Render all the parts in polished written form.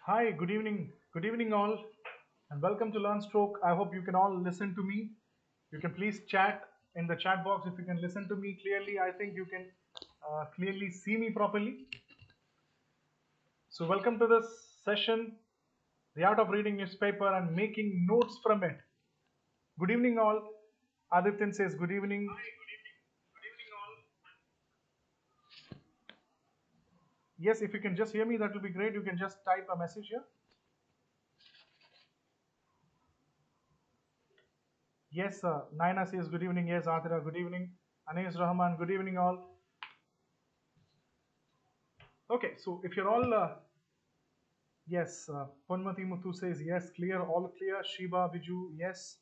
Hi, good evening. Good evening, all, and welcome to LearnStroke. I hope you can all listen to me. You can please chat in the chat box if you can listen to me clearly. I think you can clearly see me properly. So, welcome to this session, The Art of Reading Newspaper and Making Notes from It. Good evening, all. Adityan says good evening. Hi, good evening. Good evening, all. Yes, if you can just hear me, that will be great. You can just type a message here. Yes, Naina says good evening. Yes, Atira, good evening. Anis Rahman, good evening, all. Okay, so if you're all, yes, Ponmati Muthu says yes, clear, all clear. Shiba, Viju, yes.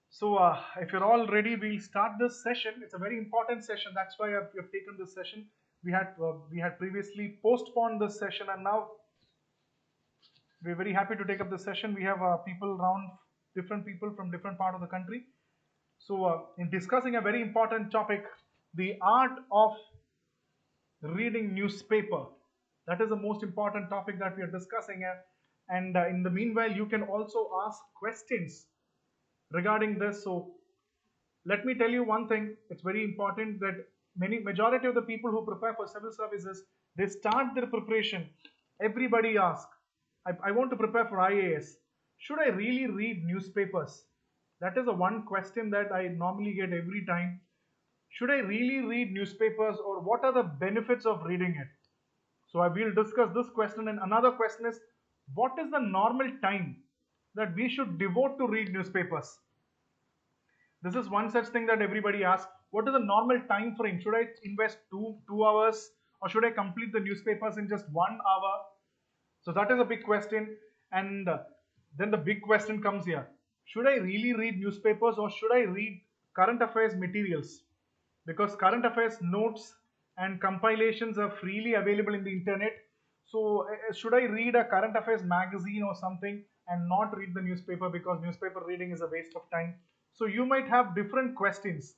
So if you're all ready, we'll start this session. It's a very important session. That's why we have taken this session. We had previously postponed this session, and now we're very happy to take up this session. We have people around, different people from different part of the country. So in discussing a very important topic, the art of reading newspaper. That is the most important topic that we are discussing. And in the meanwhile, you can also ask questions regarding this. So let me tell you one thing. It's very important that majority of the people who prepare for civil services, they start their preparation. Everybody asks, I want to prepare for IAS. Should I really read newspapers? That is the one question that I normally get every time. Should I really read newspapers, or what are the benefits of reading it? So I will discuss this question, and another question is, what is the normal time that we should devote to read newspapers? This is one such thing that everybody asks. What is the normal time frame? Should I invest two hours, or should I complete the newspapers in just 1 hour? So that is a big question. And then the big question comes here. Should I really read newspapers, or should I read current affairs materials? Because current affairs notes and compilations are freely available in the internet. So should I read a current affairs magazine or something and not read the newspaper, because newspaper reading is a waste of time? So you might have different questions,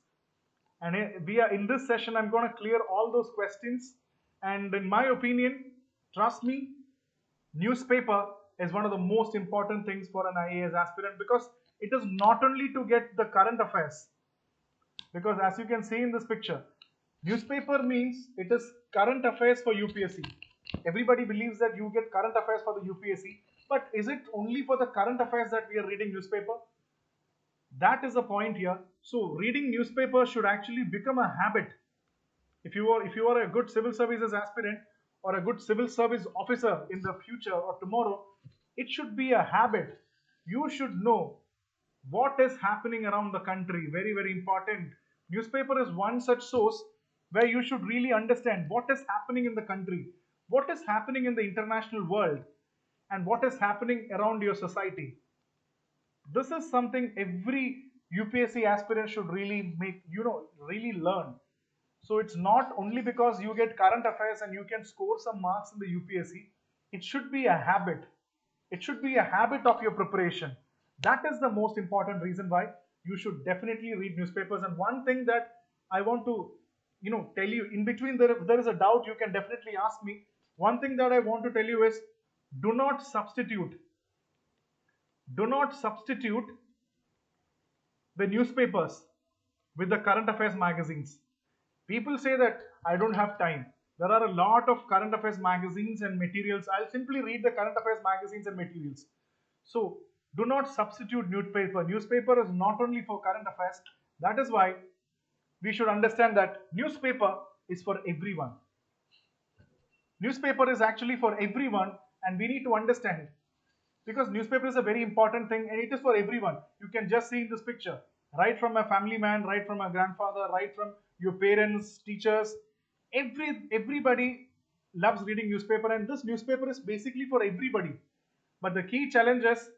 and we are in this session, I'm going to clear all those questions. And in my opinion, trust me, newspaper is one of the most important things for an IAS aspirant, because it is not only to get the current affairs, because as you can see in this picture, newspaper means it is current affairs for UPSC. Everybody believes that you get current affairs for the UPSC, but is it only for the current affairs that we are reading newspaper? That is the point here. So reading newspaper should actually become a habit. If you are a good civil services aspirant or a good civil service officer in the future or tomorrow, it should be a habit. You should know what is happening around the country. Very, very important. Newspaper is one such source where you should really understand what is happening in the country, what is happening in the international world, and what is happening around your society. This is something every UPSC aspirant should really really learn. So it's not only because you get current affairs and you can score some marks in the UPSC. It should be a habit. It should be a habit of your preparation. That is the most important reason why you should definitely read newspapers. And one thing that I want to, tell you in between, if there is a doubt, you can definitely ask me. One thing that I want to tell you is, do not substitute. Do not substitute the newspapers with the current affairs magazines. People say that I don't have time. There are a lot of current affairs magazines and materials. I'll simply read the current affairs magazines and materials. So do not substitute newspaper. Newspaper is not only for current affairs. That is why we should understand that newspaper is for everyone. Newspaper is actually for everyone, and we need to understand it, because newspaper is a very important thing, and it is for everyone. You can just see in this picture, right from a family man, right from a grandfather, right from your parents, teachers, everybody loves reading newspaper, and this newspaper is basically for everybody. But the key challenge is,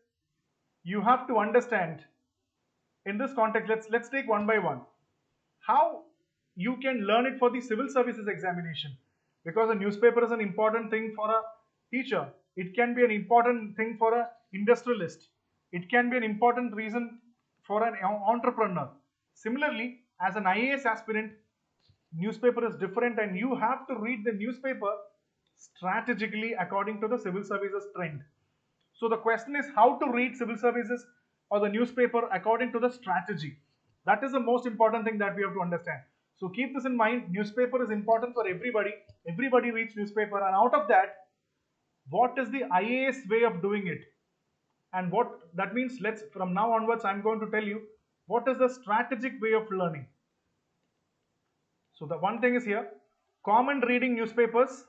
you have to understand in this context. Let's take one by one how you can learn it for the civil services examination, because a newspaper is an important thing for a teacher. It can be an important thing for a industrialist. It can be an important reason for an entrepreneur. Similarly, as an IAS aspirant, newspaper is different, and you have to read the newspaper strategically according to the civil services trend. So the question is how to read civil services or the newspaper according to the strategy. That is the most important thing that we have to understand. So keep this in mind. Newspaper is important for everybody. Everybody reads newspaper, and out of that, what is the IAS way of doing it? And what that means, let's from now onwards, I'm going to tell you what is the strategic way of learning. So the one thing is here, common reading newspapers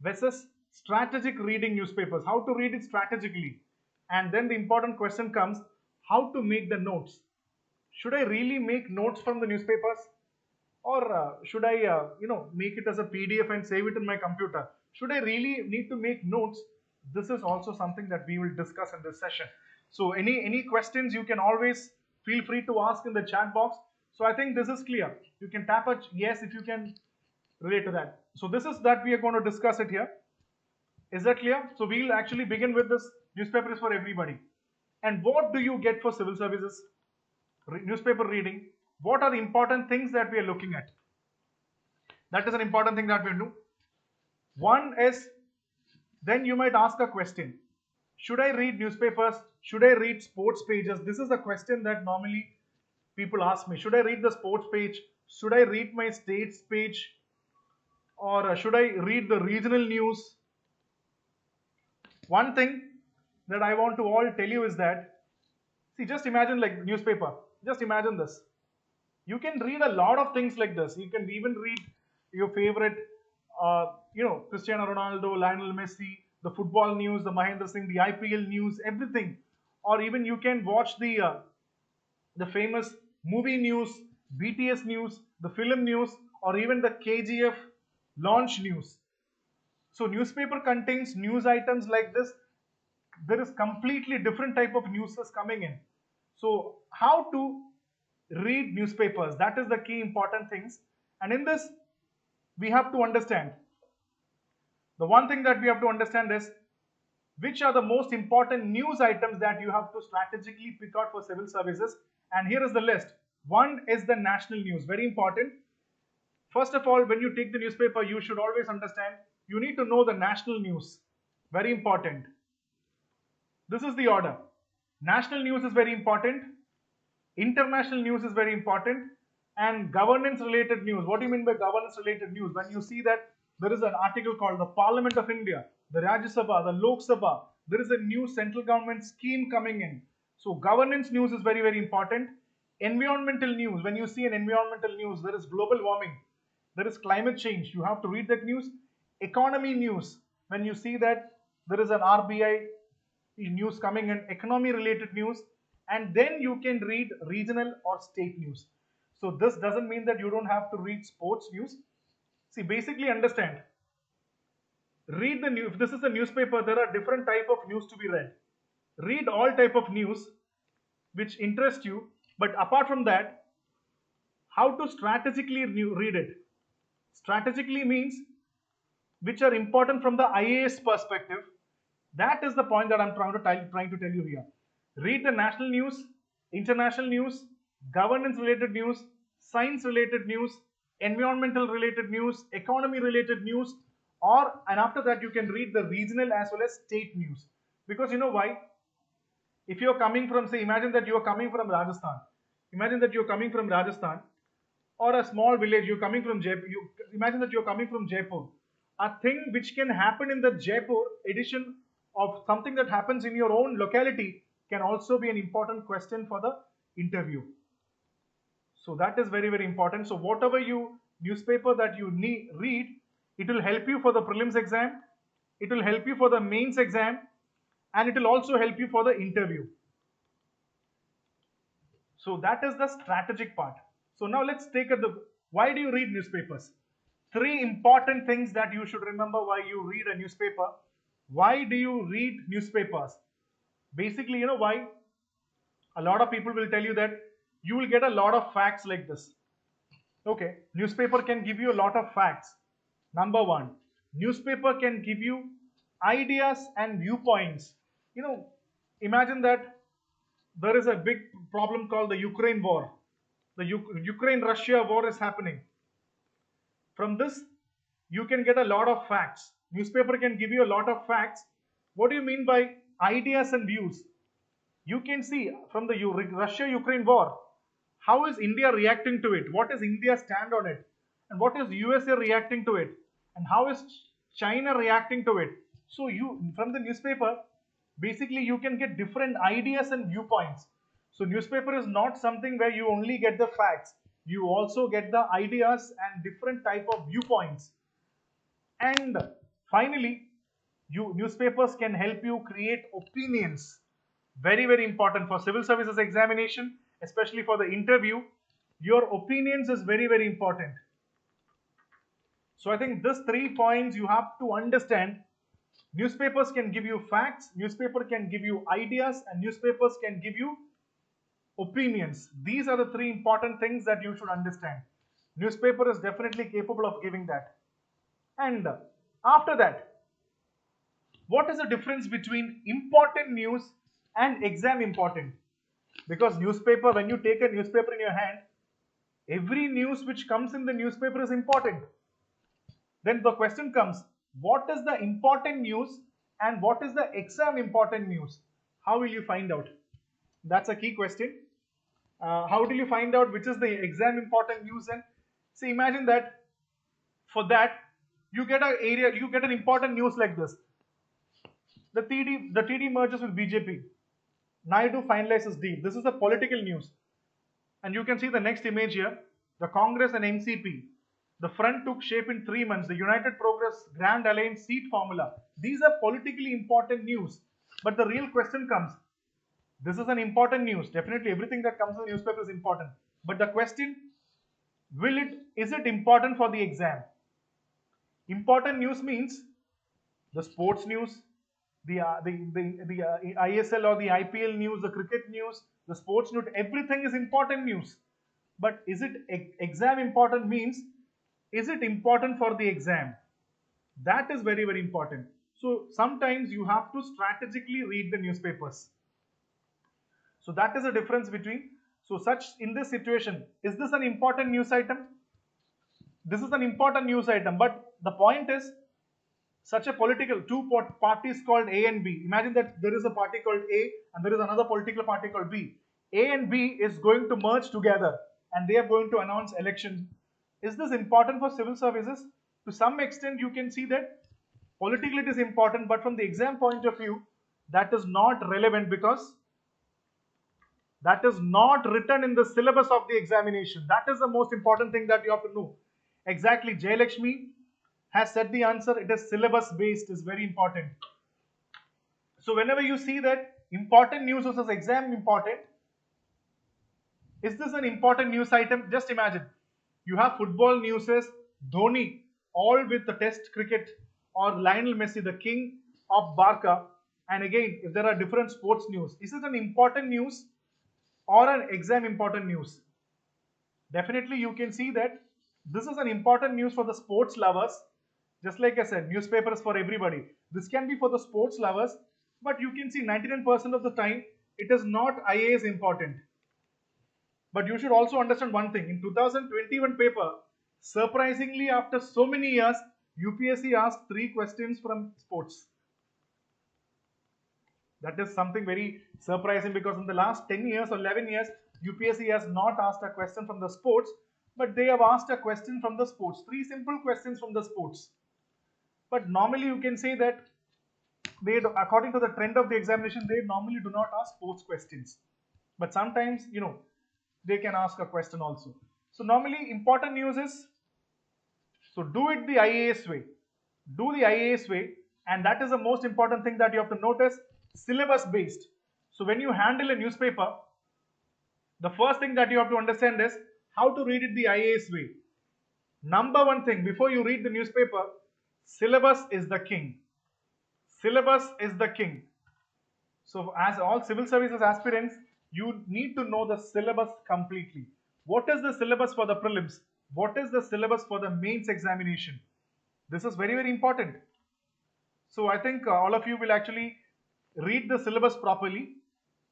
versus strategic reading newspapers, how to read it strategically. And then the important question comes, how to make the notes. Should I really make notes from the newspapers, or should I make it as a PDF and save it in my computer? Should I really need to make notes? This is also something that we will discuss in this session. So any questions, you can always feel free to ask in the chat box. So I think this is clear. You can tap a yes if you can relate to that. So this is that we are going to discuss it here. Is that clear? So we'll actually begin with this. Newspaper is for everybody. And what do you get for civil services newspaper reading? What are the important things that we are looking at? That is an important thing that we do. One is, then you might ask a question. Should I read newspapers? Should I read sports pages? This is a question that normally people ask me. Should I read the sports page? Should I read my states page? Or should I read the regional news? One thing that I want to all tell you is that, see, just imagine like newspaper. Just imagine this. You can read a lot of things like this. You can even read your favorite, Cristiano Ronaldo, Lionel Messi, the football news, the Mahendra Singh, the IPL news, everything. Or even you can watch the famous movie news, BTS news, the film news, or even the KGF launch news. So newspaper contains news items like this. There is completely different type of news coming in. So how to read newspapers, that is the key important things. And in this, we have to understand, the one thing that we have to understand is which are the most important news items that you have to strategically pick out for civil services. And here is the list. One is the national news, very important. First of all, when you take the newspaper, you should always understand, you need to know the national news, very important. This is the order. National news is very important, international news is very important, and governance related news. What do you mean by governance related news? When you see that there is an article called the Parliament of India, the Rajya Sabha, the Lok Sabha, there is a new central government scheme coming in. So governance news is very, very important. Environmental news, when you see an environmental news, there is global warming, there is climate change, you have to read that news. Economy news, when you see that there is an RBI news coming in, economy related news. And then you can read regional or state news. So this doesn't mean that you don't have to read sports news. See, basically understand, read the news. If this is a newspaper, there are different type of news to be read. Read all type of news which interest you, but apart from that, how to strategically read it. Strategically means which are important from the IAS perspective. That is the point that I'm trying to tell you here. Read the national news, international news, governance related news, science related news, environmental related news, economy related news, and after that you can read the regional as well as state news. Because you know why? If you're coming from, say, imagine that you're coming from Rajasthan. Imagine that you're coming from Rajasthan or a small village, you're coming from Jaipur. Imagine that you're coming from Jaipur. A thing which can happen in the Jaipur edition of something that happens in your own locality can also be an important question for the interview. So that is very, very important. So whatever newspaper that you read, it will help you for the prelims exam, it will help you for the mains exam, and it will also help you for the interview. So that is the strategic part. So now let's take why do you read newspapers? 3 important things that you should remember why you read a newspaper. Why do you read newspapers? Basically, you know why? A lot of people will tell you that you will get a lot of facts like this. Okay, newspaper can give you a lot of facts. Number 1, newspaper can give you ideas and viewpoints. Imagine that there is a big problem called the Ukraine war. The Ukraine-Russia war is happening. From this, you can get a lot of facts. Newspaper can give you a lot of facts. What do you mean by ideas and views? You can see from the Russia-Ukraine war, how is India reacting to it? What is India's stand on it? And what is USA reacting to it? And how is China reacting to it? So you, from the newspaper, basically you can get different ideas and viewpoints. So newspaper is not something where you only get the facts. You also get the ideas and different type of viewpoints. And finally, newspapers can help you create opinions. Very, very important for civil services examination, especially for the interview. Your opinions is very, very important. So I think these 3 points you have to understand. Newspapers can give you facts, newspaper can give you ideas, and newspapers can give you opinions. These are the 3 important things that you should understand. Newspaper is definitely capable of giving that. And after that, what is the difference between important news and exam important? Because newspaper, when you take a newspaper in your hand, every news which comes in the newspaper is important. Then the question comes, what is the important news and what is the exam important news? How will you find out? That's a key question. How do you find out which is the exam important news? And see, imagine that for that you get an important news like this. The TD merges with BJP. Naidu finalizes deal. This is a political news. And you can see the next image here. The Congress and NCP. The front took shape in 3 months. The United Progress Grand Alliance seat formula. These are politically important news. But the real question comes. This is an important news. Definitely everything that comes in the newspaper is important. But the question, is it important for the exam? Important news means the sports news, the ISL or the IPL news, the cricket news, the sports news, everything is important news. But is it exam important means, is it important for the exam? That is very, very important. So sometimes you have to strategically read the newspapers. So that is the difference between, so such in this situation, is this an important news item? This is an important news item, but the point is, such a political, two parties called A and B. Imagine that there is a party called A and there is another political party called B. A and B is going to merge together and they are going to announce elections. Is this important for civil services? To some extent, you can see that politically it is important, but from the exam point of view, that is not relevant because that is not written in the syllabus of the examination. That is the most important thing that you have to know. Exactly, Jayalakshmi has said the answer. It is syllabus based, is very important. So whenever you see that important news versus exam important, is this an important news item? Just imagine, you have football news as Dhoni, all with the test cricket, or Lionel Messi, the king of Barca. And again, if there are different sports news, is this an important news or an exam important news? Definitely you can see that this is an important news for the sports lovers. Just like I said, newspapers for everybody. This can be for the sports lovers, but you can see 99% of the time it is not IAS important. But you should also understand one thing. In 2021 paper, surprisingly after so many years, UPSC asked 3 questions from sports. That is something very surprising because in the last 10 years or 11 years, UPSC has not asked a question from the sports, but they have asked a question from the sports. 3 simple questions from the sports. But normally you can say that they, according to the trend of the examination, they normally do not ask sports questions. But sometimes, they can ask a question also. So normally important news is, so do it the IAS way. Do the IAS way, and that is the most important thing that you have to notice, syllabus based. So when you handle a newspaper, the first thing that you have to understand is how to read it the IAS way. Number one thing, before you read the newspaper, syllabus is the king. Syllabus is the king. So as all civil services aspirants, you need to know the syllabus completely. What is the syllabus for the prelims? What is the syllabus for the mains examination? This is very, very important. So I think all of you will actually read the syllabus properly,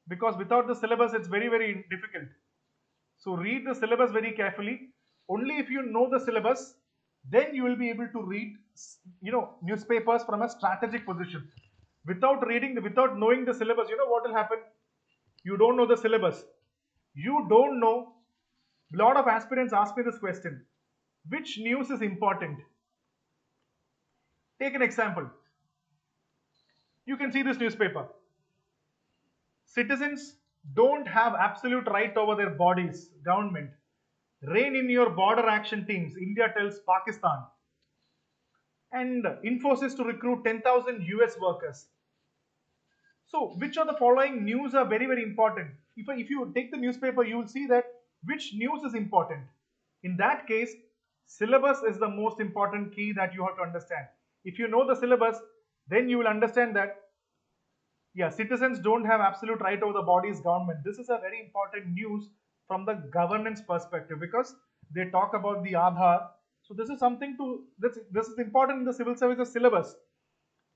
because without the syllabus it's very, very difficult. So read the syllabus very carefully. Only if you know the syllabus, then you will be able to read, newspapers from a strategic position. Without knowing the syllabus, you know what will happen? You don't know the syllabus. You don't know. A lot of aspirants ask me this question: which news is important? Take an example. You can see this newspaper. Citizens don't have absolute right over their bodies. Government. Rein in your border action teams. India tells Pakistan. And Infosys to recruit 10,000 US workers. So, which of the following news are very, very important? If you take the newspaper, you will see that which news is important. In that case, syllabus is the most important key that you have to understand. If you know the syllabus, then you will understand that, yeah, citizens don't have absolute right over the body's government. This is a very important news from the governance perspective because they talk about the Aadhaar. So this is something this is important in the civil services syllabus.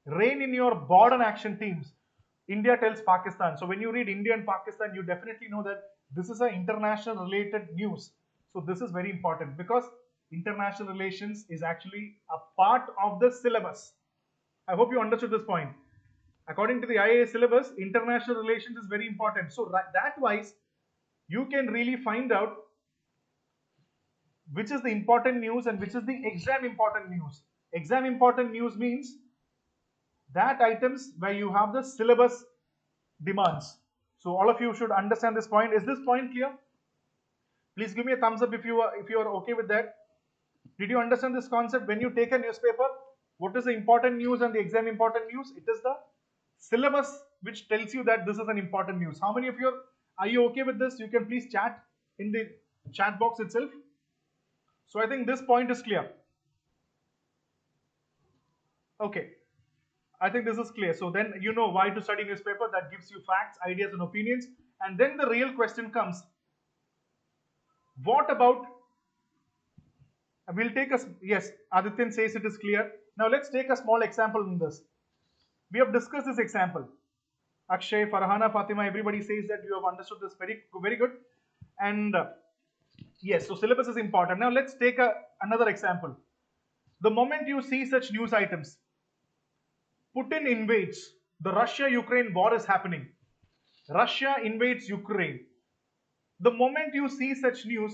Rein in your border action teams. India tells Pakistan. So when you read India and Pakistan, you definitely know that this is an international related news. So this is very important because international relations is actually a part of the syllabus. I hope you understood this point. According to the IAS syllabus, international relations is very important. So that wise, you can really find out which is the important news and which is the exam important news. Exam important news means that items where you have the syllabus demands. So all of you should understand this point. Is this point clear? Please give me a thumbs up if you are okay with that. Did you understand this concept? When you take a newspaper, what is the important news and the exam important news? It is the syllabus which tells you that this is an important news. How many of you are you okay with this? You can please chat in the chat box itself. So I think this point is clear. Okay. I think this is clear. So then you know why to study newspaper. That gives you facts, ideas and opinions. And then the real question comes. What about, we'll take yes, Adityan says it is clear. Now let's take a small example in this. We have discussed this example. Akshay, Farhana, Fatima, everybody says that you have understood this very, very good. And yes, so syllabus is important. Now let's take another example. The moment you see such news items, Putin invades, the Russia-Ukraine war is happening. Russia invades Ukraine. The moment you see such news,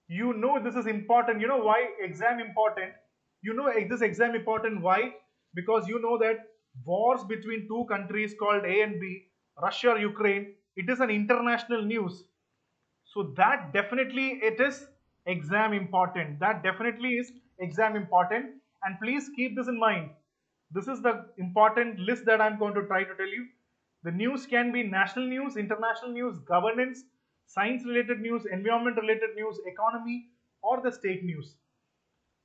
you know this is important. You know why exam important? You know this exam important why? Because you know that wars between two countries called A and B, Russia or Ukraine, it is an international news. So that definitely it is exam important. That definitely is exam important. And please keep this in mind. This is the important list that I'm going to try to tell you. The news can be national news, international news, governance, science related news, environment related news, economy, or the state news.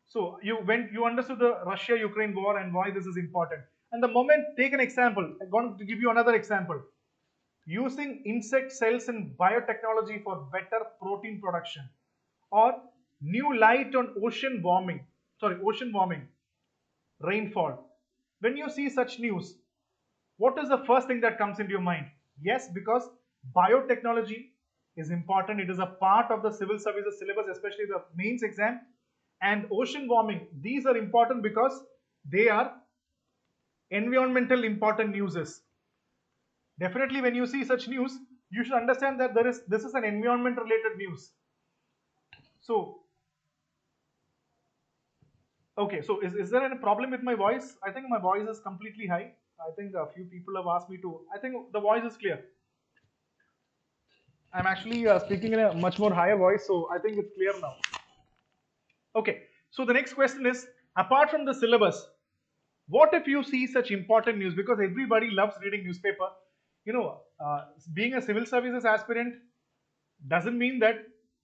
So when you understood the Russia-Ukraine war and why this is important. And the moment, take an example. I'm going to give you another example. Using insect cells in biotechnology for better protein production, or new light on ocean warming, rainfall. When you see such news, what is the first thing that comes into your mind? Yes, because biotechnology is important. It is a part of the civil services syllabus, especially the mains exam. And ocean warming, these are important because they are environmental important newses. Definitely when you see such news, you should understand that this is an environment related news. So, okay, so is there any problem with my voice? I think my voice is completely high. I think a few people have asked me to. I think the voice is clear. I'm actually speaking in a much more higher voice, so I think it's clear now. Okay, so the next question is, apart from the syllabus, what if you see such important news? Because everybody loves reading newspaper. You know, being a civil services aspirant doesn't mean that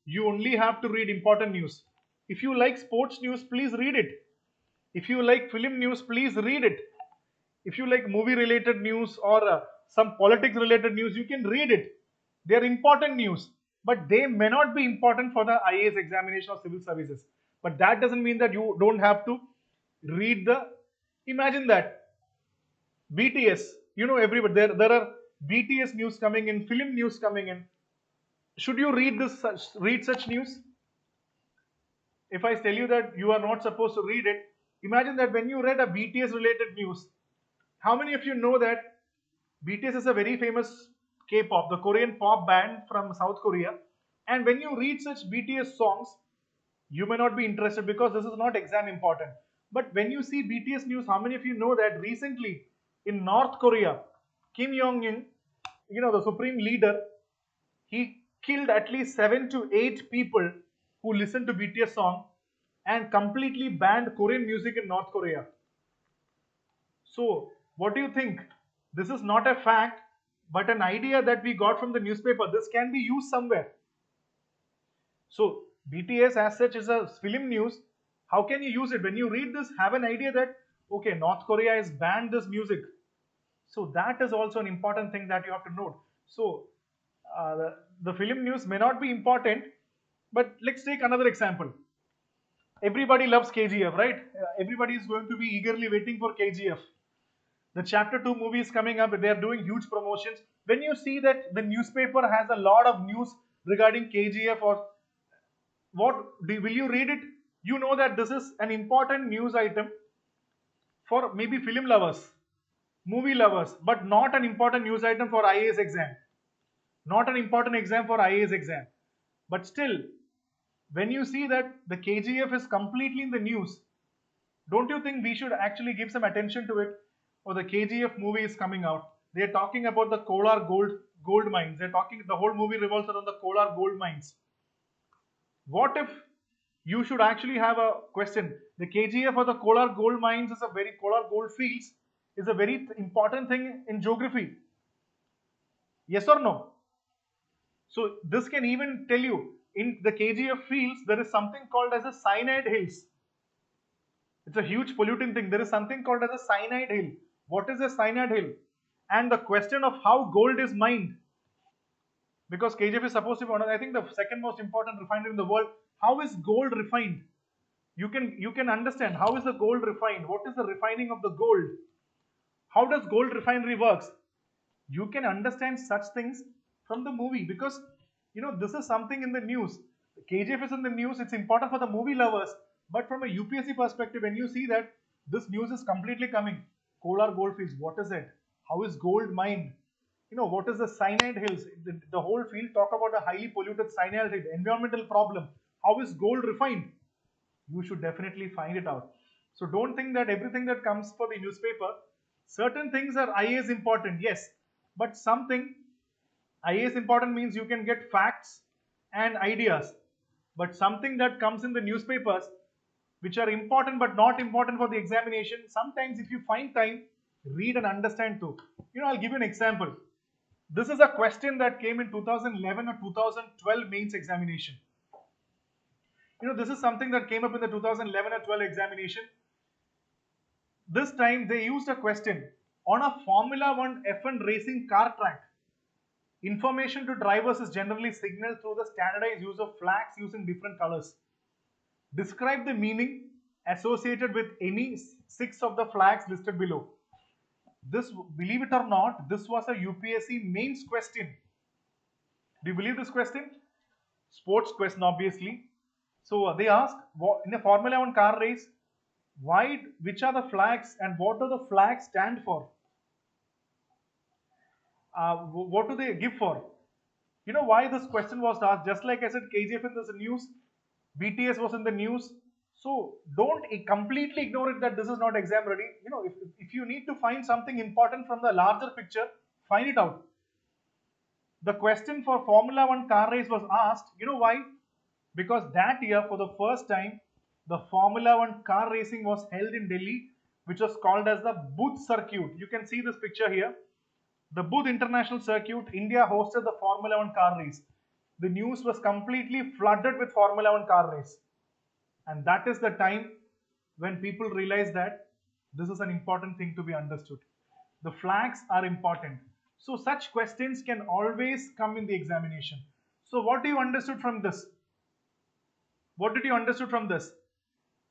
you only have to read important news. If you like sports news, please read it. If you like film news, please read it. If you like movie related news or some politics related news, you can read it. They are important news, but they may not be important for the IAS examination or civil services. But that doesn't mean that you don't have to read imagine that BTS, you know, everybody, there are BTS news coming in, film news coming in. Should you read such news? if I tell you that you are not supposed to read it, imagine that when you read a BTS related news, how many of you know that BTS is a very famous K-pop, the Korean pop band from South Korea. And when you read such BTS songs, you may not be interested because this is not exam important. But when you see BTS news, how many of you know that recently in North Korea, Kim Jong-un, the supreme leader, he killed at least 7 to 8 people who listened to BTS song and completely banned Korean music in North Korea. So, what do you think? This is not a fact, but an idea that we got from the newspaper. This can be used somewhere. So, BTS as such is a film news. How can you use it? When you read this, have an idea that, okay, North Korea has banned this music. So, that is also an important thing that you have to note. So, the film news may not be important, but let's take another example. Everybody loves KGF, right? Everybody is going to be eagerly waiting for KGF. The chapter 2 movie is coming up. They are doing huge promotions. When you see that the newspaper has a lot of news regarding KGF, or will you read it? You know that this is an important news item for maybe film lovers, movie lovers, but not an important news item for IAS exam. Not an important exam for IAS exam. But still, when you see that the KGF is completely in the news, don't you think we should actually give some attention to it? Or the KGF movie is coming out. They're talking about the Kolar gold mines. The whole movie revolves around the Kolar gold mines. What if you should actually have a question? The KGF or the Kolar gold mines is a very Kolar gold fields is a very important thing in geography. Yes or no? So this can even tell you in the KGF fields there is something called as a cyanide hills. It's a huge polluting thing. There is something called as a cyanide hill. What is a cyanide hill? And the question of how gold is mined. Because KGF is supposed to be one of, I think, the second most important refinery in the world. How is gold refined? You can understand how is the gold refined? What is the refining of the gold? How does gold refinery works? You can understand such things from the movie because this is something in the news. KGF is in the news. It's important for the movie lovers. But from a UPSC perspective, when you see that this news is completely coming, Kolar goldfields, what is it? How is gold mined? What is the cyanide hills? The whole field talk about a highly polluted cyanide hill, environmental problem. How is gold refined? You should definitely find it out. So don't think that everything that comes for the newspaper, certain things are IAS important, yes. But something, IAS important means you can get facts and ideas. But something that comes in the newspapers, which are important but not important for the examination, sometimes if you find time, read and understand too. I'll give you an example. This is a question that came in 2011 or 2012 mains examination. This is something that came up in the 2011 or 12 examination. This time they used a question on a Formula 1 F1 racing car track. Information to drivers is generally signaled through the standardized use of flags using different colors. Describe the meaning associated with any 6 of the flags listed below. This, believe it or not, this was a UPSC mains question. Do you believe this question? Sports question, obviously. So they asked, in a Formula 1 car race, which are the flags and what do the flags stand for? What do they give for? Why this question was asked? Just like I said, KGF in the news, BTS was in the news. So don't completely ignore it that this is not exam ready. If you need to find something important from the larger picture, find it out. The question for Formula 1 car race was asked, why? Because that year, for the first time, the Formula 1 car racing was held in Delhi, which was called as the Budh Circuit. You can see this picture here. The Budh International Circuit, India hosted the Formula 1 car race. The news was completely flooded with Formula 1 car race. And that is the time when people realize that this is an important thing to be understood. The flags are important. So such questions can always come in the examination. So what do you understood from this? What did you understood from this?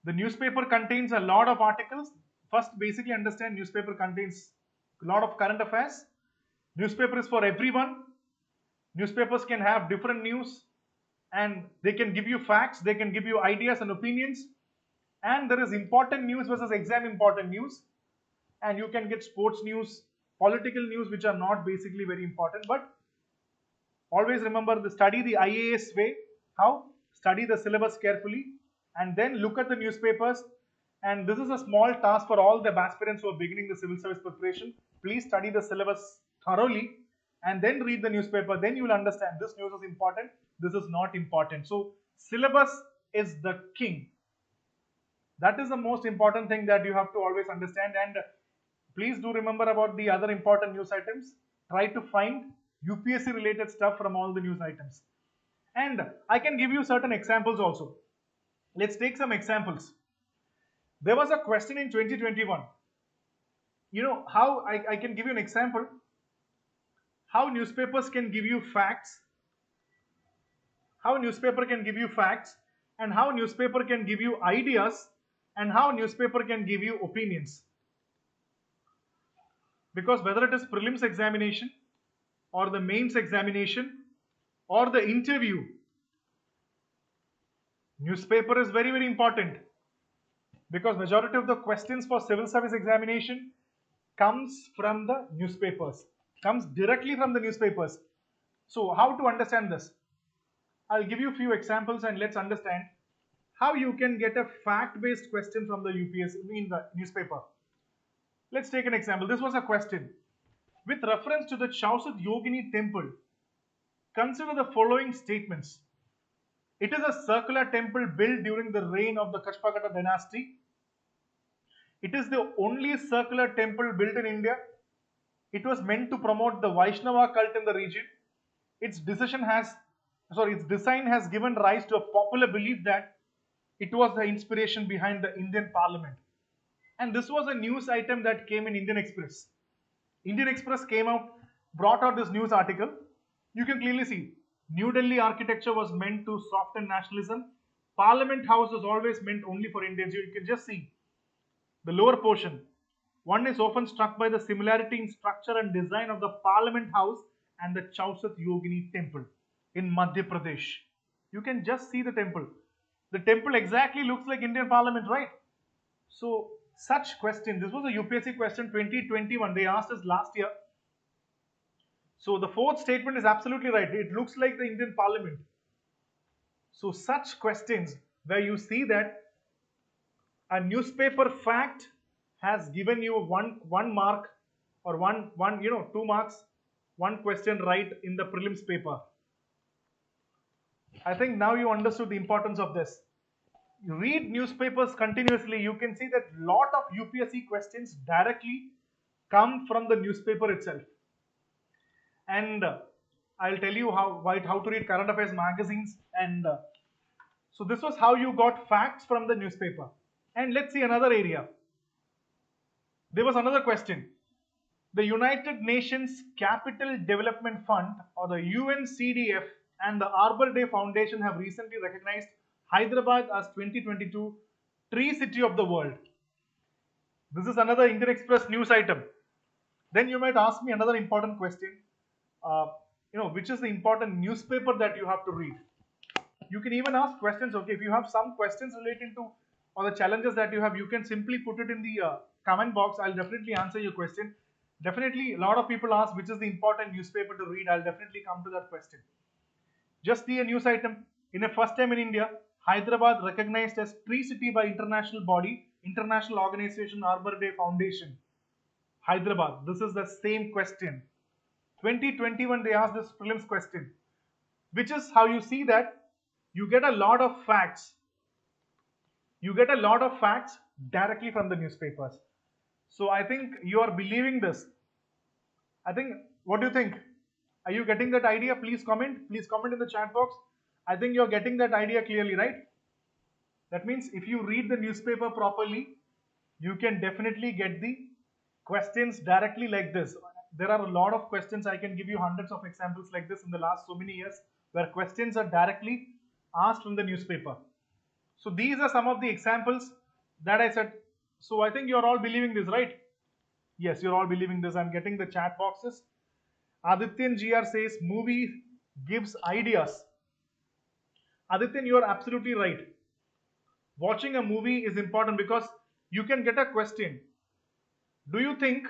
The newspaper contains a lot of articles. First, basically understand newspaper contains a lot of current affairs. Newspaper is for everyone. Newspapers can have different news. and they can give you facts, they can give you ideas and opinions, and there is important news versus exam important news, and you can get sports news, political news, which are not basically very important, but always remember the study the IAS way. How? Study the syllabus carefully and then look at the newspapers. And this is a small task for all the aspirants who are beginning the civil service preparation. Please study the syllabus thoroughly and then read the newspaper. Then you will understand this news is important, this is not important. So syllabus is the king. That is the most important thing that you have to always understand. And please do remember about the other important news items. Try to find UPSC related stuff from all the news items. And I can give you certain examples also. Let's take some examples. There was a question in 2021. You know how I can give you an example. How newspapers can give you facts. How newspaper can give you facts, and how newspaper can give you ideas, and how newspaper can give you opinions. Because whether it is prelims examination or the mains examination or the interview, newspaper is very, very important, because majority of the questions for civil service examination comes from the newspapers, comes directly from the newspapers. So how to understand this? I'll give you a few examples and let's understand how you can get a fact-based question from the UPSC in the newspaper. Let's take an example. This was a question. With reference to the Chausit Yogini temple, consider the following statements. It is a circular temple built during the reign of the Kashpagata dynasty. It is the only circular temple built in India. It was meant to promote the Vaishnava cult in the region. Its design has given rise to a popular belief that it was the inspiration behind the Indian Parliament. And this was a news item that came in Indian Express. Indian Express came out, brought out this news article. You can clearly see New Delhi architecture was meant to soften nationalism. Parliament House was always meant only for Indians. You can just see the lower portion. One is often struck by the similarity in structure and design of the Parliament House and the Chausit Yogini temple in Madhya Pradesh. You can just see the temple. The temple exactly looks like Indian Parliament, right? So such question, this was a UPSC question 2021. They asked us last year. So the fourth statement is absolutely right. It looks like the Indian Parliament. So such questions where you see that a newspaper fact has given you one mark or one 2 marks, one question right in the prelims paper. I think now you understood the importance of this. You read newspapers continuously, you can see that lot of UPSC questions directly come from the newspaper itself. And I'll tell you how to read current affairs magazines, and so this was how you got facts from the newspaper. And let's see another area. There was another question. The United Nations Capital Development Fund, or the UNCDF, and the Arbor Day Foundation have recently recognized Hyderabad as 2022 Tree City of the World. This is another Indian Express news item. Then you might ask me another important question. Which is the important newspaper that you have to read? You can even ask questions. Okay, if you have some questions relating to or the challenges that you have, you can simply put it in the comment box. I'll definitely answer your question. Definitely, a lot of people ask which is the important newspaper to read. I'll definitely come to that question. Just see a news item. In a first time in India, Hyderabad recognized as Tree City by international body, International Organization Arbor Day Foundation. Hyderabad. This is the same question. 2021 they asked this prelims question, which is how you see that you get a lot of facts. You get a lot of facts directly from the newspapers. So I think you are believing this. I think, what do you think? Are you getting that idea? Please comment. Please comment in the chat box. I think you're getting that idea clearly, right? That means if you read the newspaper properly, you can definitely get the questions directly like this. There are a lot of questions. I can give you hundreds of examples like this in the last so many years where questions are directly asked from the newspaper. So these are some of the examples that I said. So I think you're all believing this, right? Yes, you're all believing this. I'm getting the chat boxes. Adityan GR says movie gives ideas. Adityan, you are absolutely right. Watching a movie is important because you can get a question. Do you think,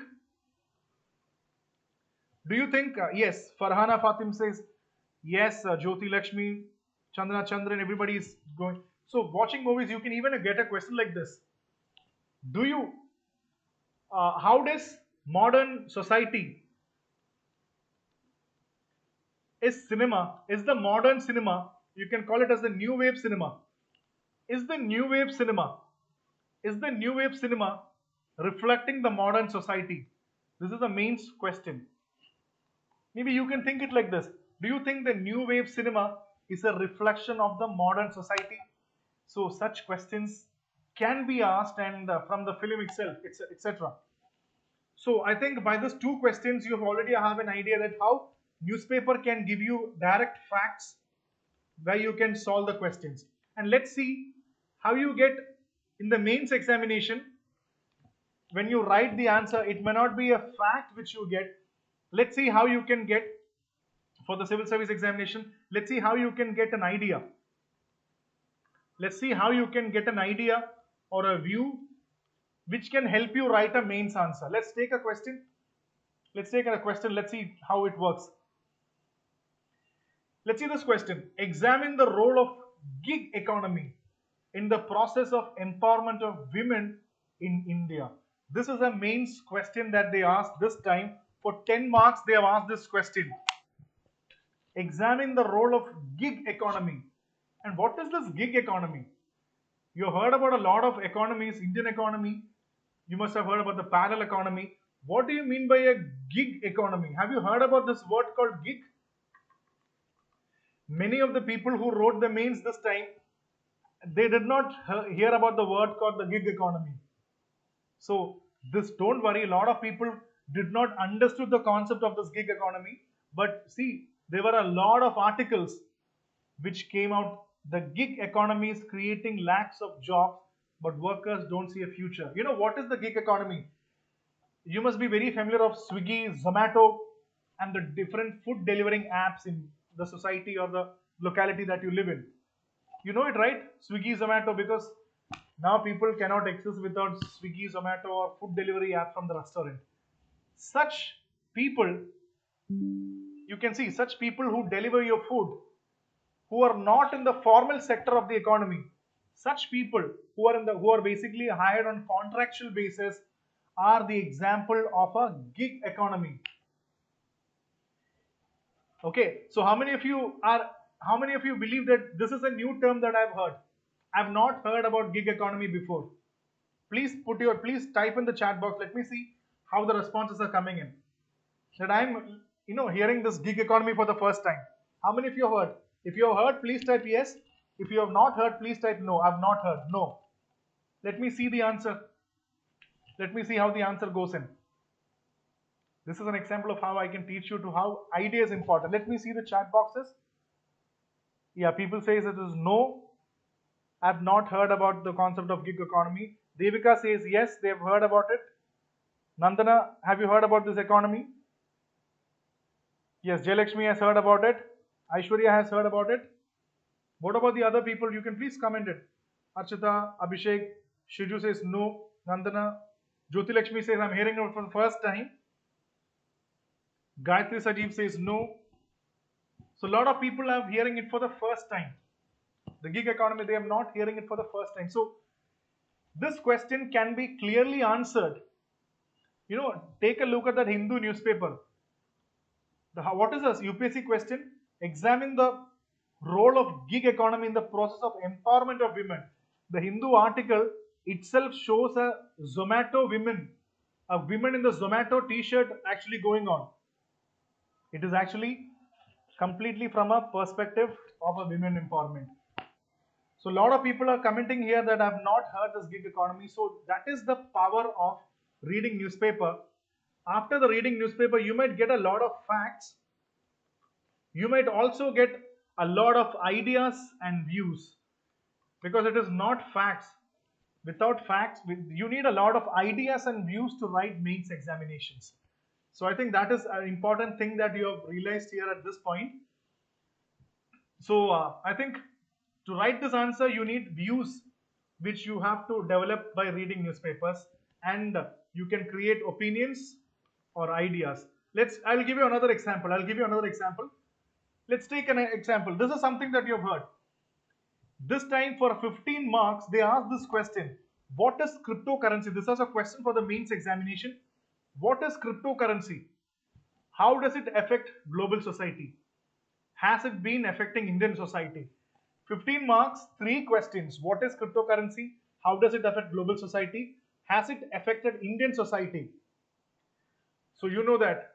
yes, Farhana Fatim says, yes, Jyoti Lakshmi, Chandra Chandran, everybody is going. So watching movies, you can even get a question like this. Do you, how does modern society, is the modern cinema, you can call it as the new wave cinema, is the new wave cinema, is the new wave cinema reflecting the modern society? This is the main question. Maybe you can think it like this. Do you think the new wave cinema is a reflection of the modern society? So such questions can be asked, and from the film itself, etc. So I think by these two questions, you already have an idea that how newspaper can give you direct facts where you can solve the questions. And let's see how you get in the mains examination. When you write the answer, it may not be a fact which you get. Let's see how you can get for the civil service examination. Let's see how you can get an idea. Let's see how you can get an idea or a view which can help you write a mains answer. Let's take a question. Let's take a question. Let's see how it works. Let's see this question. Examine the role of gig economy in the process of empowerment of women in India. This is a mains question that they asked this time. For 10 marks, they have asked this question. Examine the role of gig economy. And what is this gig economy? You heard about a lot of economies, Indian economy. You must have heard about the parallel economy. What do you mean by a gig economy? Have you heard about this word called gig? Many of the people who wrote the mains this time, they did not hear about the word called the gig economy. So this, don't worry, a lot of people did not understood the concept of this gig economy. But see, there were a lot of articles which came out. The gig economy is creating lakhs of jobs, but workers don't see a future. You know what is the gig economy? You must be very familiar of Swiggy, Zomato, and the different food delivering apps in the society or the locality that you live in. You know it, right? Swiggy, Zomato, because now people cannot exist without Swiggy, Zomato, or food delivery app from the restaurant. Such people, you can see such people who deliver your food, who are not in the formal sector of the economy, such people who are basically hired on contractual basis are the example of a gig economy. Okay, so how many of you believe that this is a new term that I've heard? I've not heard about gig economy before. Please type in the chat box. Let me see how the responses are coming in. That I'm hearing this gig economy for the first time. How many of you have heard? If you have heard, please type yes. If you have not heard, please type no. I've not heard. No. Let me see the answer. Let me see how the answer goes in. This is an example of how I can teach you to how idea is important. Let me see the chat boxes. Yeah, people say it is no. I've not heard about the concept of gig economy. Devika says yes, they've heard about it. Nandana, have you heard about this economy? Yes, Jayalakshmi has heard about it. Aishwarya has heard about it. What about the other people? You can please comment it. Archita, Abhishek, Shiju says no. Nandana, Jyoti Lakshmi says I'm hearing it for the first time. Gayatri Sajeev says no. So a lot of people are hearing it for the first time. The gig economy, they are not hearing it for the first time. So this question can be clearly answered. Take a look at that Hindu newspaper. What is this UPSC question? Examine the role of gig economy in the process of empowerment of women. The Hindu article itself shows a women in the Zomato t-shirt actually going on. It is actually completely from a perspective of a women empowerment. So a lot of people are commenting here that I have not heard this gig economy. So that is the power of reading newspaper. After the reading newspaper, you might get a lot of facts. You might also get a lot of ideas and views, because it is not facts. Without facts, you need a lot of ideas and views to write mains examinations. So I think that is an important thing that you have realized here at this point. So I think To write this answer, you need views which you have to develop by reading newspapers, and you can create opinions or ideas. I'll give you another example. Let's take an example. This is something that you've heard. This time for 15 marks, they asked this question. What is cryptocurrency? This is a question for the mains examination. What is cryptocurrency? How does it affect global society? Has it been affecting Indian society? 15 marks, 3 questions. What is cryptocurrency? How does it affect global society? Has it affected Indian society? So you know that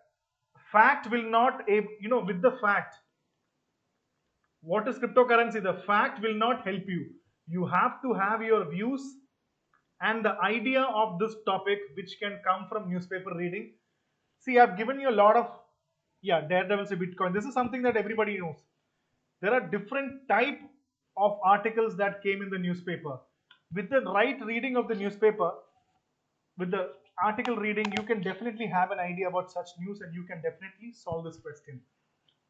fact will not, with the fact, what is cryptocurrency? The fact will not help you. You have to have your views and the idea of this topic, which can come from newspaper reading. See, I've given you a lot of, daredevils a Bitcoin. This is something that everybody knows. There are different type of articles that came in the newspaper. With the right reading of the newspaper, with the article reading, you can definitely have an idea about such news and you can definitely solve this question.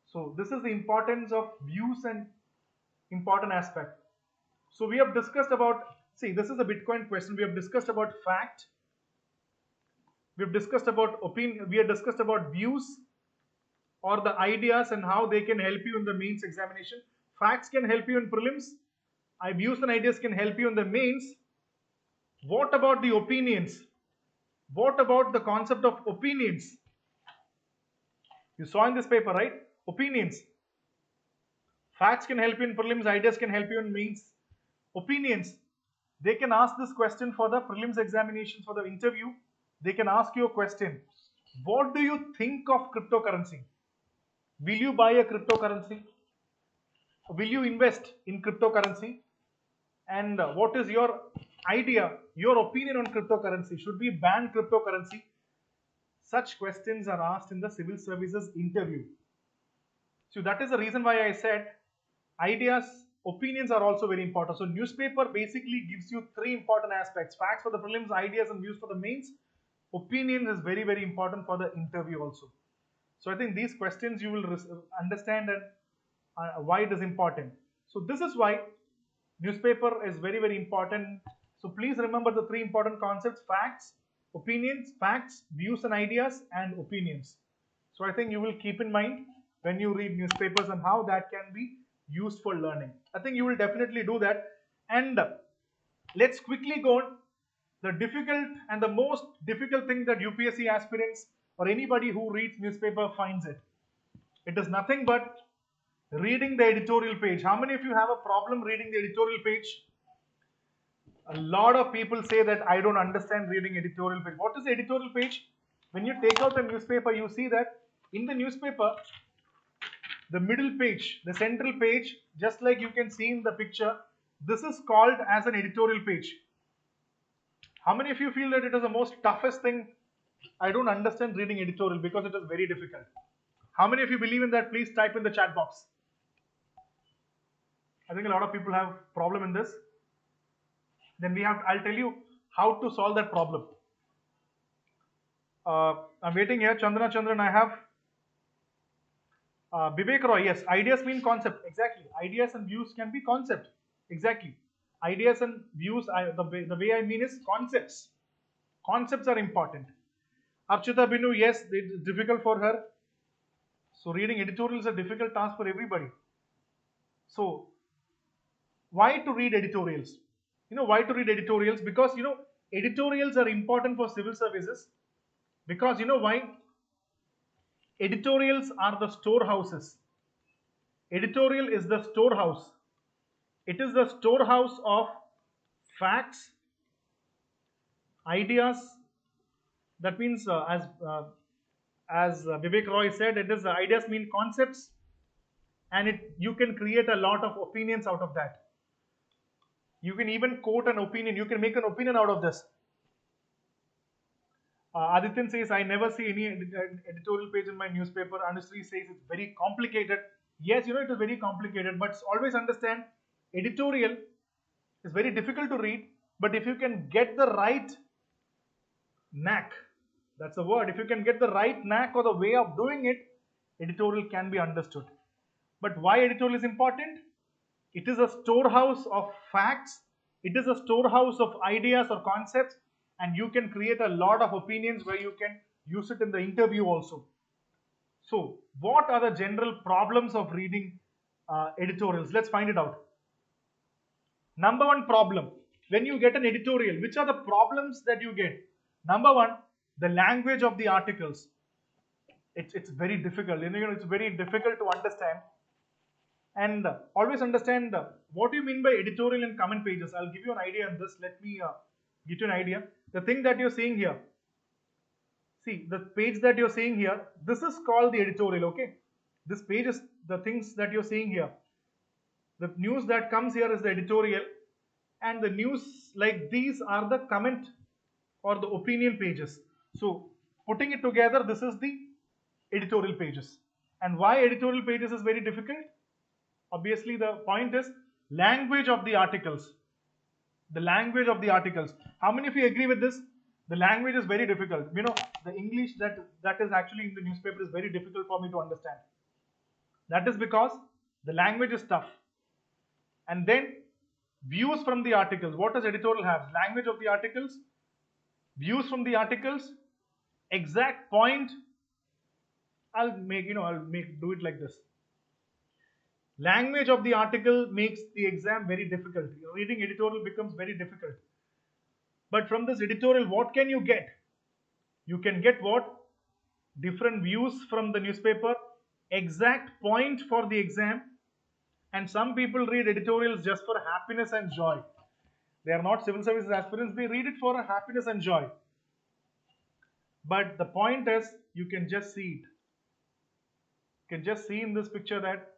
So this is the importance of views and important aspect. So we have discussed about, see, this is a Bitcoin question. We have discussed about fact. We have discussed about opinion. We have discussed about views or the ideas and how they can help you in the mains examination. Facts can help you in prelims. Views and ideas can help you in the mains. What about the opinions? What about the concept of opinions? You saw in this paper, right? Opinions. Facts can help you in prelims, ideas can help you in mains. Opinions. They can ask this question for the prelims examinations, for the interview. They can ask you a question. What do you think of cryptocurrency? Will you buy a cryptocurrency? Will you invest in cryptocurrency? And what is your idea, your opinion on cryptocurrency? Should we ban cryptocurrency? Such questions are asked in the civil services interview. So that is the reason why I said ideas, opinions are also very important. So newspaper basically gives you 3 important aspects: facts for the prelims, ideas and views for the mains. Opinion is very, very important for the interview also. So I think these questions you will understand and why it is important. So this is why newspaper is very, very important. So please remember the 3 important concepts: facts, opinions, facts, views and ideas, and opinions. So I think you will keep in mind when you read newspapers and how that can be used for learning. I think you will definitely do that. And let's quickly go on. The difficult and the most difficult thing that UPSC aspirants or anybody who reads newspaper finds it. It is nothing but reading the editorial page. How many of you have a problem reading the editorial page? A lot of people say that I don't understand reading editorial page. What is the editorial page? When you take out the newspaper, you see that in the newspaper, the middle page, the central page, just like you can see in the picture, this is called as an editorial page. How many of you feel that it is the most toughest thing? I don't understand reading editorial because it is very difficult. How many of you believe in that? Please type in the chat box. I think a lot of people have problem in this. Then I'll tell you how to solve that problem. I'm waiting here. Chandran, I have Vivek Roy. Yes, ideas mean concept. Exactly. Ideas and views can be concept. Exactly. Ideas and views, the way I mean is concepts. Concepts are important. Archita Binu, yes, it's difficult for her. So reading editorials is a difficult task for everybody. So why to read editorials? Why to read editorials? Because editorials are important for civil services. Because why? Editorials are the storehouses. Editorial is the storehouse. It is the storehouse of facts, ideas. That means, as Vivek Roy said, it is ideas mean concepts, and you can create a lot of opinions out of that. You can even quote an opinion. You can make an opinion out of this. Adityan says, I never see any editorial page in my newspaper. Anusri says it's very complicated. Yes, it is very complicated, but always understand editorial is very difficult to read. But if you can get the right knack, that's the word. If you can get the right knack or the way of doing it, editorial can be understood. But why editorial is important? It is a storehouse of facts. It is a storehouse of ideas or concepts, and you can create a lot of opinions where you can use it in the interview also. So, what are the general problems of reading editorials? Let's find it out. Number one problem, when you get an editorial, which are the problems that you get? Number one, the language of the articles. It's very difficult. It's very difficult to understand. And always understand what do you mean by editorial and comment pages. I'll give you an idea on this. Let me give you an idea. The thing that you're seeing here, see the page that you're seeing here, this is called the editorial, okay? This page is the things that you're seeing here. The news that comes here is the editorial, and the news like these are the comment or the opinion pages. So putting it together, this is the editorial pages. And why editorial pages is very difficult? Obviously, the point is language of the articles. The language of the articles. How many of you agree with this? The language is very difficult. The English that is actually in the newspaper is very difficult for me to understand. That is because the language is tough. And then views from the articles. What does editorial have? Language of the articles, views from the articles, exact point. I'll do it like this. Language of the article makes the exam very difficult. Reading editorial becomes very difficult. But from this editorial, what can you get? You can get what? Different views from the newspaper, exact point for the exam. And some people read editorials just for happiness and joy. They are not civil services aspirants, they read it for happiness and joy. But the point is, you can just see it. You can just see in this picture that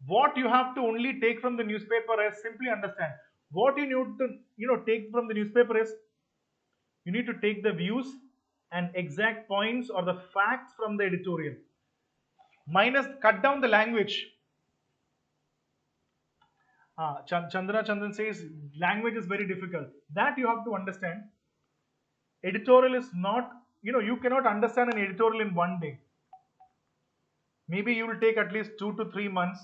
what you have to only take from the newspaper is simply understand. What you need to take from the newspaper is you need to take the views and exact points or the facts from the editorial. Minus, cut down the language. Chandran says language is very difficult. That you have to understand. Editorial is not, you cannot understand an editorial in one day. Maybe you will take at least 2 to 3 months.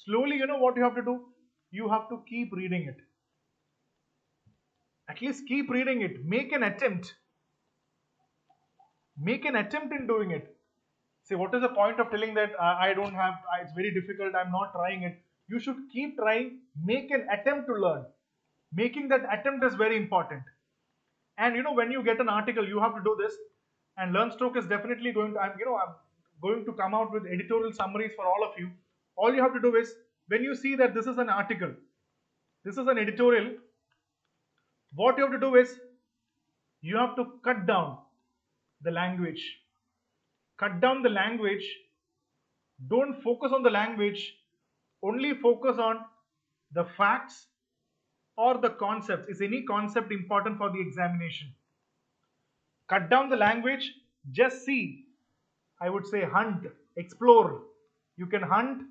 Slowly, what you have to do? You have to keep reading it. At least keep reading it. Make an attempt. Make an attempt in doing it. Say, what is the point of telling that I don't have, it's very difficult, I'm not trying it. You should keep trying. Make an attempt to learn. Making that attempt is very important. And when you get an article, you have to do this. And LearnStroke is definitely going to, I'm going to come out with editorial summaries for all of you. All you have to do is, when you see that this is an article, this is an editorial, what you have to do is, you have to cut down the language. Cut down the language. Don't focus on the language. Only focus on the facts or the concepts. Is any concept important for the examination? Cut down the language. Just see. I would say hunt, explore. You can hunt,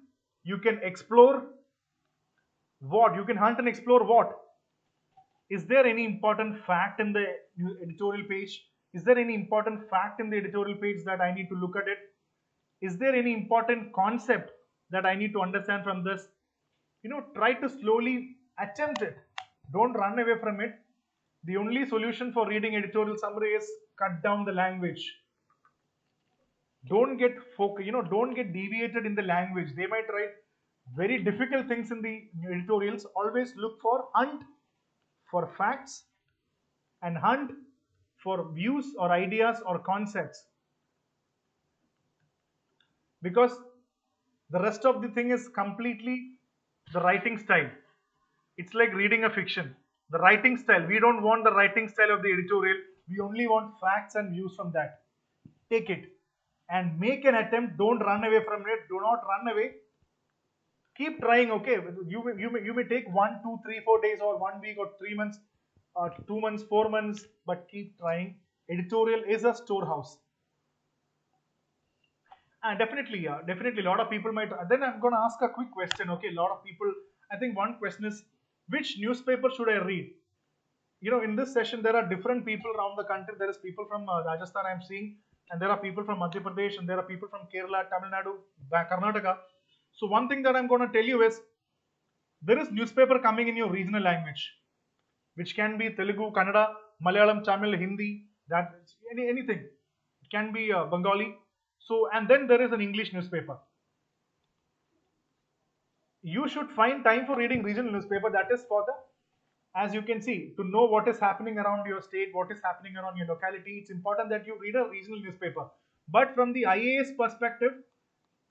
you can explore. What? You can hunt and explore what? Is there any important fact in the editorial page? Is there any important fact in the editorial page that I need to look at it? Is there any important concept that I need to understand from this? Try to slowly attempt it. Don't run away from it. The only solution for reading editorial summary is cut down the language. Don't get don't get deviated in the language. They might write very difficult things in the editorials. Always look for hunt for facts and hunt for views or ideas or concepts. Because the rest of the thing is completely the writing style. It's like reading a fiction. The writing style, we don't want the writing style of the editorial. We only want facts and views from that. Take it and make an attempt. Don't run away from it. Do not run away. Keep trying, okay? You may take 1, 2, 3, 4 days or 1 week or 3 months or 2 months, 4 months, but keep trying. Editorial is a storehouse. And definitely, a lot of people might. Then I'm going to ask a quick question, okay? A lot of people, I think one question is, which newspaper should I read? In this session, there are different people around the country. There is people from Rajasthan I'm seeing, and there are people from Madhya Pradesh, and there are people from Kerala, Tamil Nadu, Karnataka. So one thing that I'm going to tell you is, there is newspaper coming in your regional language, which can be Telugu, Kannada, Malayalam, Tamil, Hindi, that anything. It can be Bengali. So, and then there is an English newspaper. You should find time for reading regional newspaper. That is for the, as you can see, to know what is happening around your state, what is happening around your locality. It's important that you read a regional newspaper. But from the IAS perspective,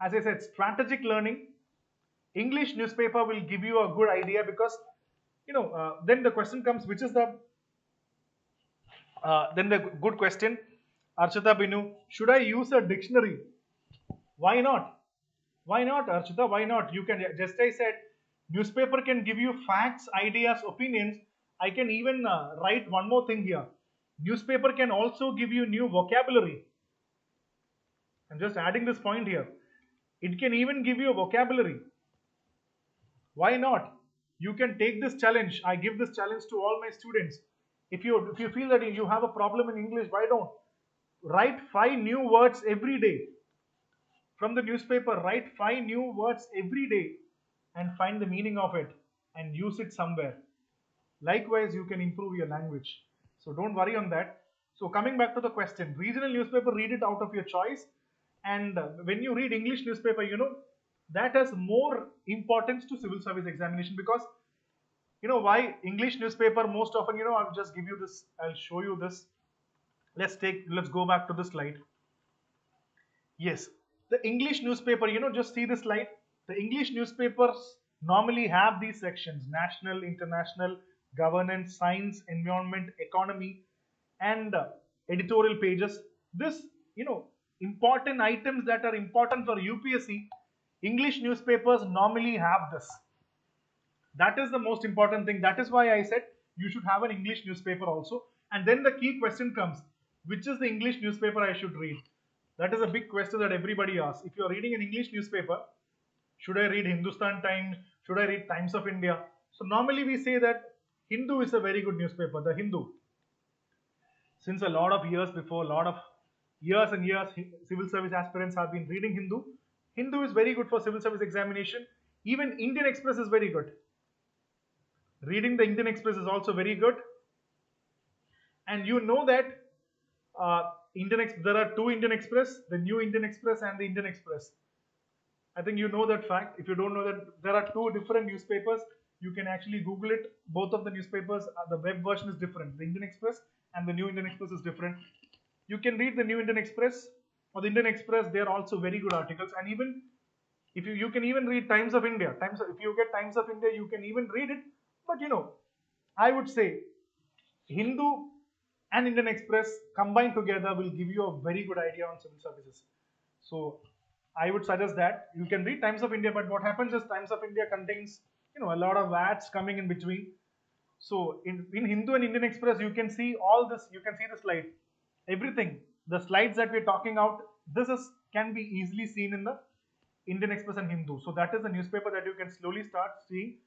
as I said, strategic learning, English newspaper will give you a good idea, because then the question comes, which is the then the good question, Archita Binu, should I use a dictionary? Why not? Why not, Archita? Why not? You can, just I said, newspaper can give you facts, ideas, opinions. I can even write one more thing here. Newspaper can also give you new vocabulary. I'm just adding this point here. It can even give you a vocabulary. Why not? You can take this challenge. I give this challenge to all my students. If you feel that you have a problem in English, why don't write 5 new words every day from the newspaper? Write 5 new words every day and find the meaning of it and use it somewhere. Likewise, you can improve your language. So don't worry on that. So coming back to the question, regional newspaper, read it out of your choice. And when you read English newspaper, that has more importance to civil service examination, because why English newspaper most often, I'll just give you this, I'll show you this. Let's go back to the slide. Yes, the English newspaper, just see the slide. The English newspapers normally have these sections: national, international, governance, science, environment, economy, and editorial pages. This, important items that are important for UPSC, English newspapers normally have this. That is the most important thing. That is why I said you should have an English newspaper also. And then the key question comes, which is the English newspaper I should read? That is a big question that everybody asks. If you are reading an English newspaper, should I read Hindustan Times? Should I read Times of India? So normally we say that Hindu is a very good newspaper, the Hindu. Since a lot of years before, a lot of years and years, civil service aspirants have been reading Hindu. Hindu is very good for civil service examination. Even Indian Express is very good. Reading the Indian Express is also very good. And you know that there are 2 Indian Express, the New Indian Express and the Indian Express. I think you know that fact. If you don't know that, there are 2 different newspapers. You can actually Google it. Both of the newspapers, the web version is different. The Indian Express and the New Indian Express is different. You can read the New Indian Express or the Indian Express. They are also very good articles. And even if you can even read Times of India. If you get Times of India, you can even read it. But I would say Hindu and Indian Express combined together will give you a very good idea on civil services. So I would suggest that you can read Times of India, but what happens is Times of India contains a lot of ads coming in between. So in Hindu and Indian Express, you can see all this. You can see the slide, everything. The slides that we're talking out, can be easily seen in the Indian Express and Hindu. So that is the newspaper that you can slowly start seeing.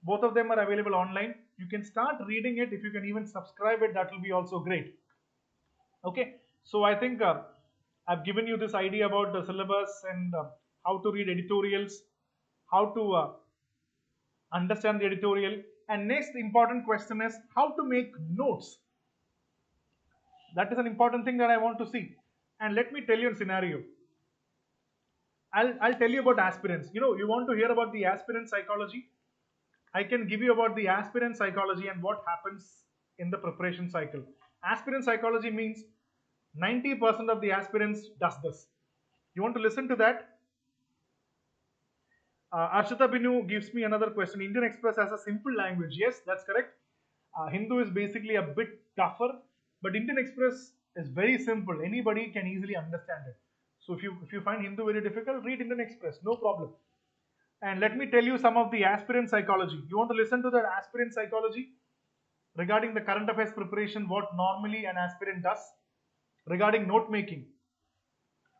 Both of them are available online. You can start reading it. If you can even subscribe it, that will be also great. Okay, so I think I've given you this idea about the syllabus and how to read editorials, how to understand the editorial. And next important question is how to make notes. That is an important thing that I want to see. And let me tell you a scenario. I'll tell you about aspirants. You want to hear about the aspirant psychology? I can give you about the aspirant psychology and what happens in the preparation cycle. Aspirant psychology means 90% of the aspirants does this. You want to listen to that? Archita Binu gives me another question. Indian Express has a simple language. Yes, that's correct. Hindu is basically a bit tougher, but Indian Express is very simple. Anybody can easily understand it. So if you find Hindu very difficult, read Indian Express, no problem. And let me tell you some of the aspirant psychology. You want to listen to that aspirant psychology regarding the current affairs preparation, what normally an aspirant does regarding note making.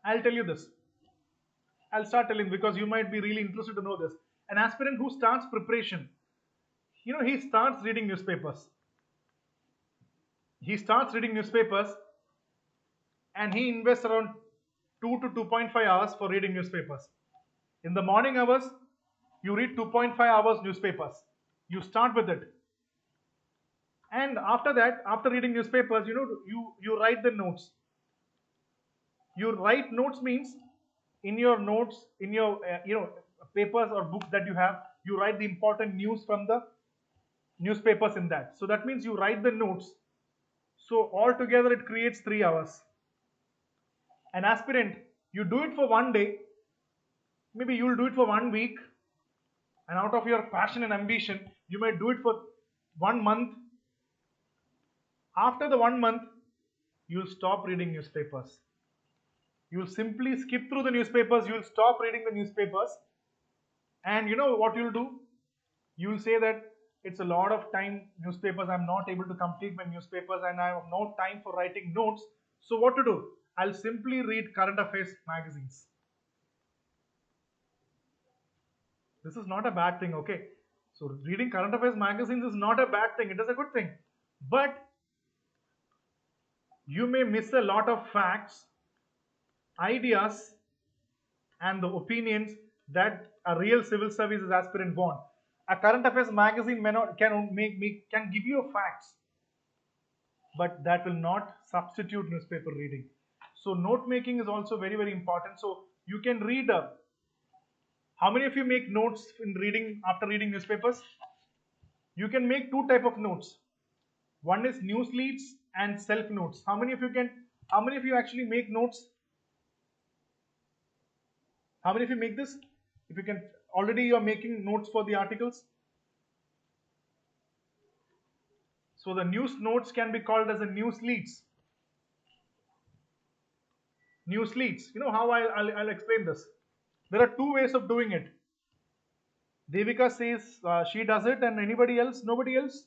I'll tell you this. I'll start telling because you might be really interested to know this. An aspirant who starts preparation, he starts reading newspapers. He starts reading newspapers and he invests around 2 to 2.5 hours for reading newspapers. In the morning hours, You read 2.5 hours newspapers. You start with it. And after that, after reading newspapers, you write the notes. You write notes means in your notes, in your papers or books that you have, you write the important news from the newspapers in that. So that means you write the notes. So altogether it creates 3 hours. An aspirant, you do it for one day, maybe you'll do it for 1 week, and out of your passion and ambition, you may do it for 1 month. After the 1 month, you'll stop reading newspapers. You'll simply skip through the newspapers, you'll stop reading the newspapers, and you know what you'll do? You'll say that it's a lot of time, newspapers, I'm not able to complete my newspapers and I have no time for writing notes. So what to do? I'll simply read current affairs magazines. This is not a bad thing, okay? So reading current affairs magazines is not a bad thing, it is a good thing. But you may miss a lot of facts, ideas, and the opinions that a real civil services aspirant want. A current affairs magazine can give you facts, but that will not substitute newspaper reading. So note making is also very, very important. So you can read. How many of you make notes in reading after reading newspapers? You can make two type of notes. One is news leads and self notes. How many of you actually make notes? How many of you make this? If you can, already you are making notes for the articles. So the news notes can be called as a news leads. News leads. You know how I'll explain this. There are two ways of doing it. Devika says she does it, and anybody else? Nobody else?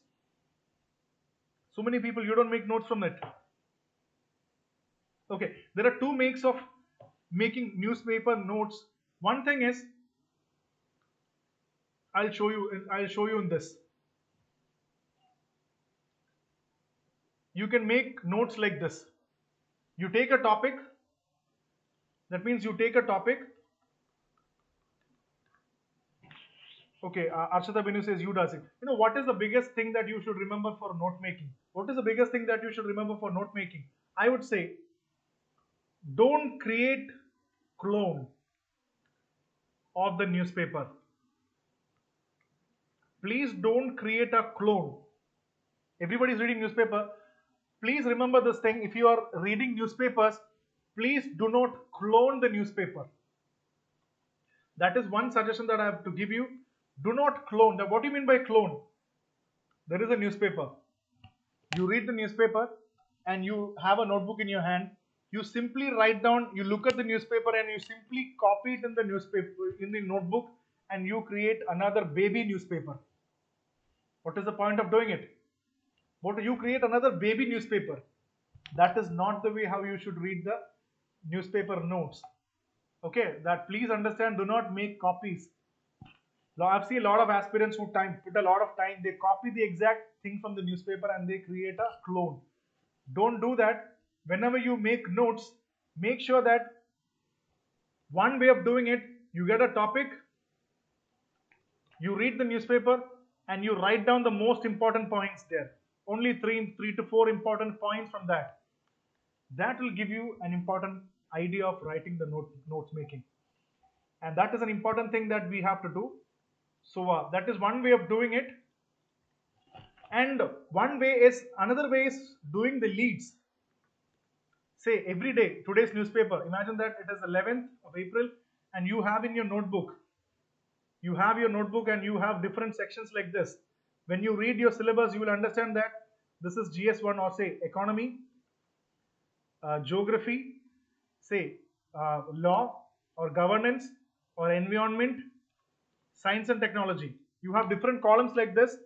So many people, you don't make notes from it. Okay, there are two makes of making newspaper notes. One thing is, I'll show you in this. You can make notes like this. You take a topic. That means you take a topic. Okay, Arshita Binu says you does it. You know what is the biggest thing that you should remember for note making? What is the biggest thing that you should remember for note making? I would say, don't create clone of the newspaper. Please don't create a clone. Everybody is reading newspaper. Please remember this thing. If you are reading newspapers, please do not clone the newspaper. That is one suggestion that I have to give you. Do not clone. What do you mean by clone? There is a newspaper. You read the newspaper and you have a notebook in your hand. You simply write down, you look at the newspaper and you simply copy it in the newspaper, in the notebook, and you create another baby newspaper. What is the point of doing it? What you create another baby newspaper. That is not the way how you should read the newspaper notes. Okay, that please understand, do not make copies. I've seen a lot of aspirants who put a lot of time, they copy the exact thing from the newspaper and they create a clone. Don't do that. Whenever you make notes, make sure that one way of doing it, you get a topic, you read the newspaper, and you write down the most important points there. Only three to four important points from that. That will give you an important idea of writing the notes making. And that is an important thing that we have to do. So that is one way of doing it. And another way is doing the leads. Say every day, today's newspaper, imagine that it is 11th of April and you have in your notebook, and you have different sections like this. When you read your syllabus, you will understand that this is GS1 or say economy, geography, say law or governance or environment, science and technology. You have different columns like this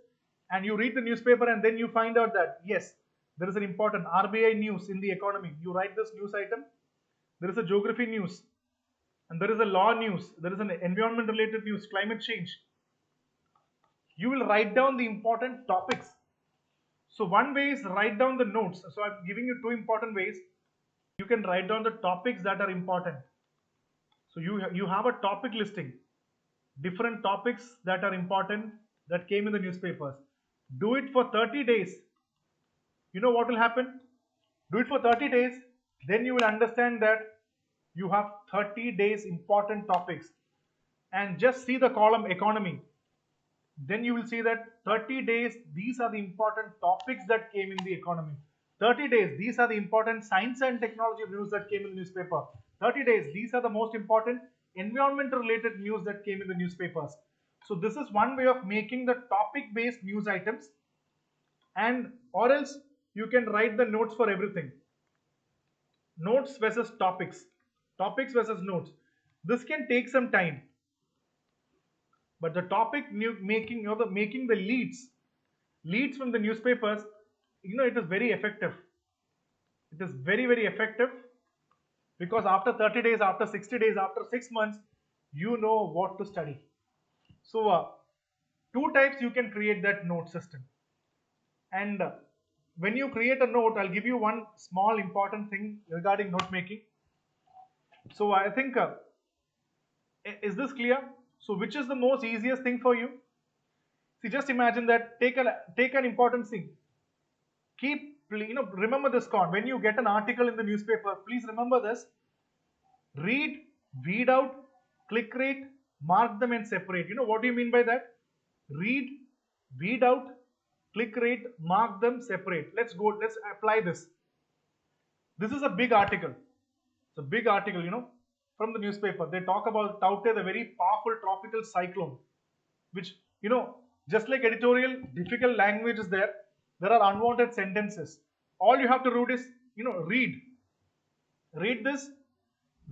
and you read the newspaper and then you find out that yes, there is an important RBI news in the economy. You write this news item. There is a geography news and there is a law news. There is an environment related news, climate change. You will write down the important topics. So one way is write down the notes. So I'm giving you two important ways. You can write down the topics that are important. So you have a topic listing. different topics that are important that came in the newspapers. Do it for 30 days. You know what will happen? Do it for 30 days, then you will understand that you have 30 days important topics. And just see the column economy. Then you will see that 30 days, these are the important topics that came in the economy. 30 days, these are the important science and technology news that came in the newspaper. 30 days, these are the most important environment related news that came in the newspapers. So this is one way of making the topic based news items, and or else you can write the notes for everything. Notes versus topics versus notes. This can take some time, but the topic making, the making the leads from the newspapers, it is very effective. It is very effective, because after 30 days, after 60 days, after 6 months, you know what to study. So two types you can create that note system. And when you create a note, I'll give you one small important thing regarding note making. So I think, is this clear? So which is the most easiest thing for you? See, just imagine that, take an important thing. Remember this con. When you get an article in the newspaper, please remember this. Read, weed out, click rate, mark them and separate. You know what do you mean by that? Read, weed out, click rate, mark them, separate. Let's apply this. This is a big article. It's a big article, from the newspaper. They talk about Taute, the very powerful tropical cyclone, which, just like editorial, difficult language is there. There are unwanted sentences. All you have to do is, read this,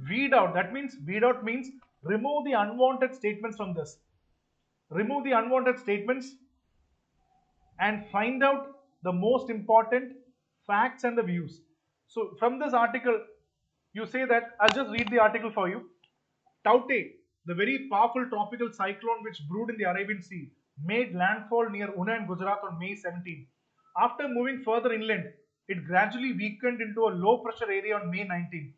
weed out. Weed out means remove the unwanted statements from this. Remove the unwanted statements and find out the most important facts and the views. So from this article, you say that, I'll just read the article for you. Taute, the very powerful tropical cyclone which brewed in the Arabian Sea, made landfall near Una in Gujarat on May 17. After moving further inland, it gradually weakened into a low pressure area on May 19.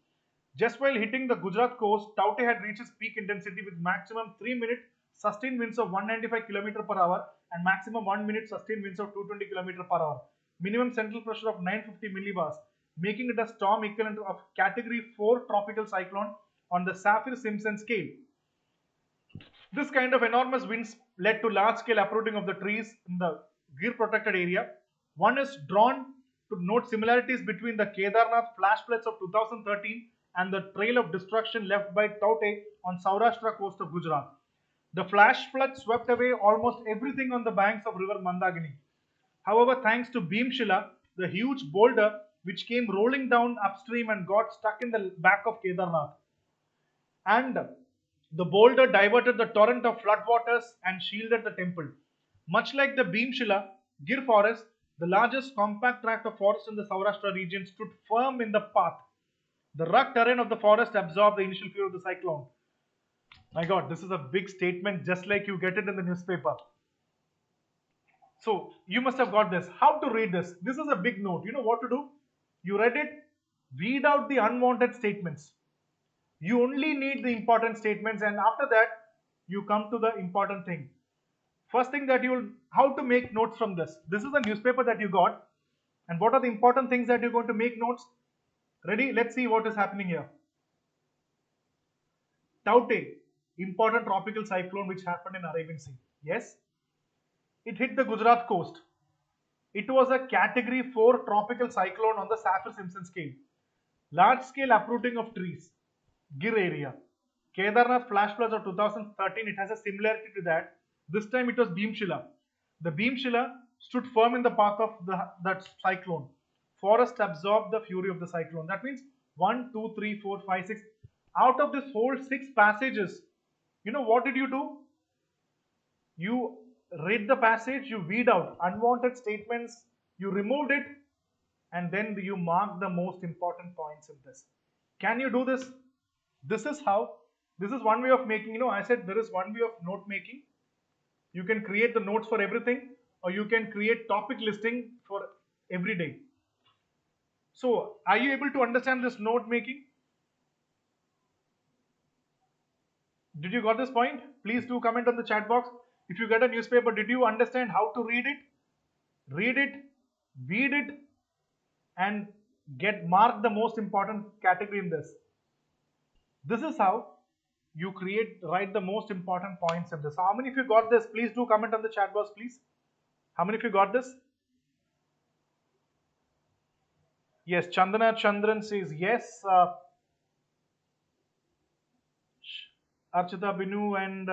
Just while hitting the Gujarat coast, Taute had reached its peak intensity with maximum 3-minute sustained winds of 195 km per hour and maximum 1-minute sustained winds of 220 km per hour. Minimum central pressure of 950 millibars, making it a storm equivalent of Category 4 tropical cyclone on the Saffir-Simpson scale. This kind of enormous winds led to large-scale uprooting of the trees in the Gir protected area. One is drawn to note similarities between the Kedarnath flash floods of 2013 and the trail of destruction left by Taute on Saurashtra coast of Gujarat. The flash flood swept away almost everything on the banks of river Mandakini. However, thanks to Bhimshila, the huge boulder which came rolling down upstream and got stuck in the back of Kedarnath, and the boulder diverted the torrent of floodwaters and shielded the temple. Much like the Bhimshila, Gir forest, the largest compact tract of forest in the Saurashtra region, stood firm in the path. The rugged terrain of the forest absorbed the initial fury of the cyclone. My God, this is a big statement, just like you get it in the newspaper. So you must have got this. How to read this? This is a big note. You know what to do? You read it, weed out the unwanted statements. You only need the important statements, and after that, you come to the important thing. First thing that how to make notes from this. This is the newspaper that you got, and what are the important things that you're going to make notes? Ready? Let's see what is happening here. Taute, important tropical cyclone which happened in Arabian Sea. Yes, it hit the Gujarat coast. It was a Category 4 tropical cyclone on the Saffir-Simpson scale. Large scale uprooting of trees. Gir area. Kedarnath flash floods of 2013, it has a similarity to that. This time it was Bhimshila. The Bhimshila stood firm in the path of that cyclone. Forest absorbed the fury of the cyclone. That means 1, 2, 3, 4, 5, 6. Out of this whole 6 passages, what did you do? You read the passage, you weed out unwanted statements, you removed it, and then you mark the most important points in this. Can you do this? This is one way of making, I said there is one way of note making. You can create the notes for everything, or you can create topic listing for every day. So, are you able to understand this note making? Did you got this point? Please do comment on the chat box. If you get a newspaper, did you understand how to read it? Read it, read it, and mark the most important category in this. This is how you write the most important points in this. So how many of you got this? Please do comment on the chat box, please. How many of you got this? Yes, Chandana Chandran says yes. Archita Binu and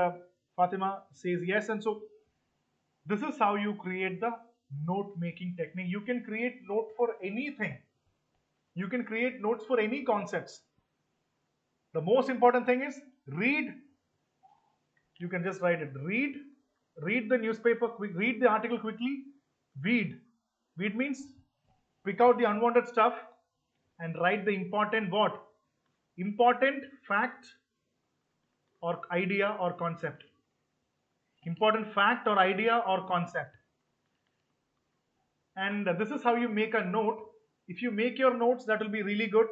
Fatima says yes. And so this is how you create the note making technique. You can create note for anything. You can create notes for any concepts. The most important thing is read. You can just write it. Read the newspaper, read the article quickly. Weed means pick out the unwanted stuff and write the important what? Important fact or idea or concept. Important fact or idea or concept. And this is how you make a note. If you make your notes, that will be really good.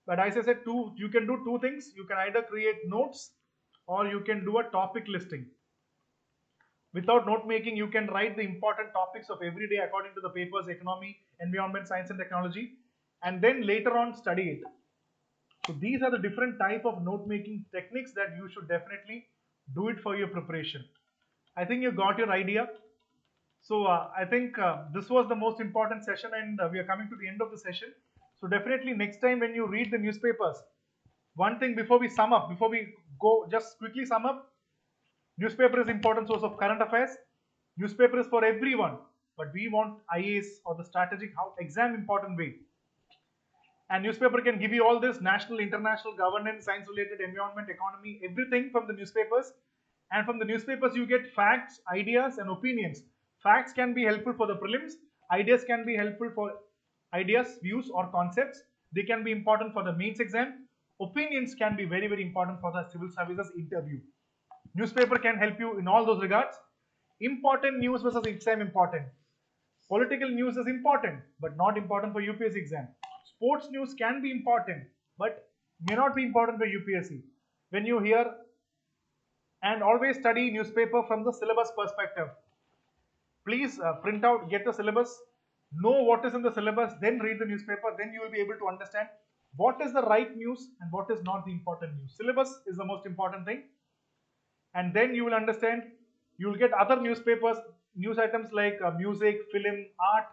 But as I said, you can do two things. You can either create notes or you can do a topic listing. Without note making, you can write the important topics of every day according to the papers, economy, environment, science and technology, and then later on study it. So these are the different type of note making techniques that you should definitely do it for your preparation. I think you got your idea. So I think this was the most important session, and we are coming to the end of the session. So definitely next time when you read the newspapers, one thing before we sum up, before we go, just quickly sum up. Newspaper is important source of current affairs. Newspaper is for everyone, but we want IAS or the strategic exam important way. And newspaper can give you all this national, international, governance, science related, environment, economy, everything from the newspapers. And from the newspapers you get facts, ideas and opinions. Facts can be helpful for the prelims. Ideas can be helpful for ideas, views or concepts. They can be important for the mains exam. Opinions can be very, very important for the civil services interview. Newspaper can help you in all those regards. Important news versus exam important. Political news is important, but not important for UPSC exam. Sports news can be important, but may not be important for UPSC. When you hear, and always study newspaper from the syllabus perspective. Please print out, get the syllabus, know what is in the syllabus, then read the newspaper, then you will be able to understand what is the right news and what is not the important news. Syllabus is the most important thing. And then you will understand, you will get other newspapers, news items like music, film, art.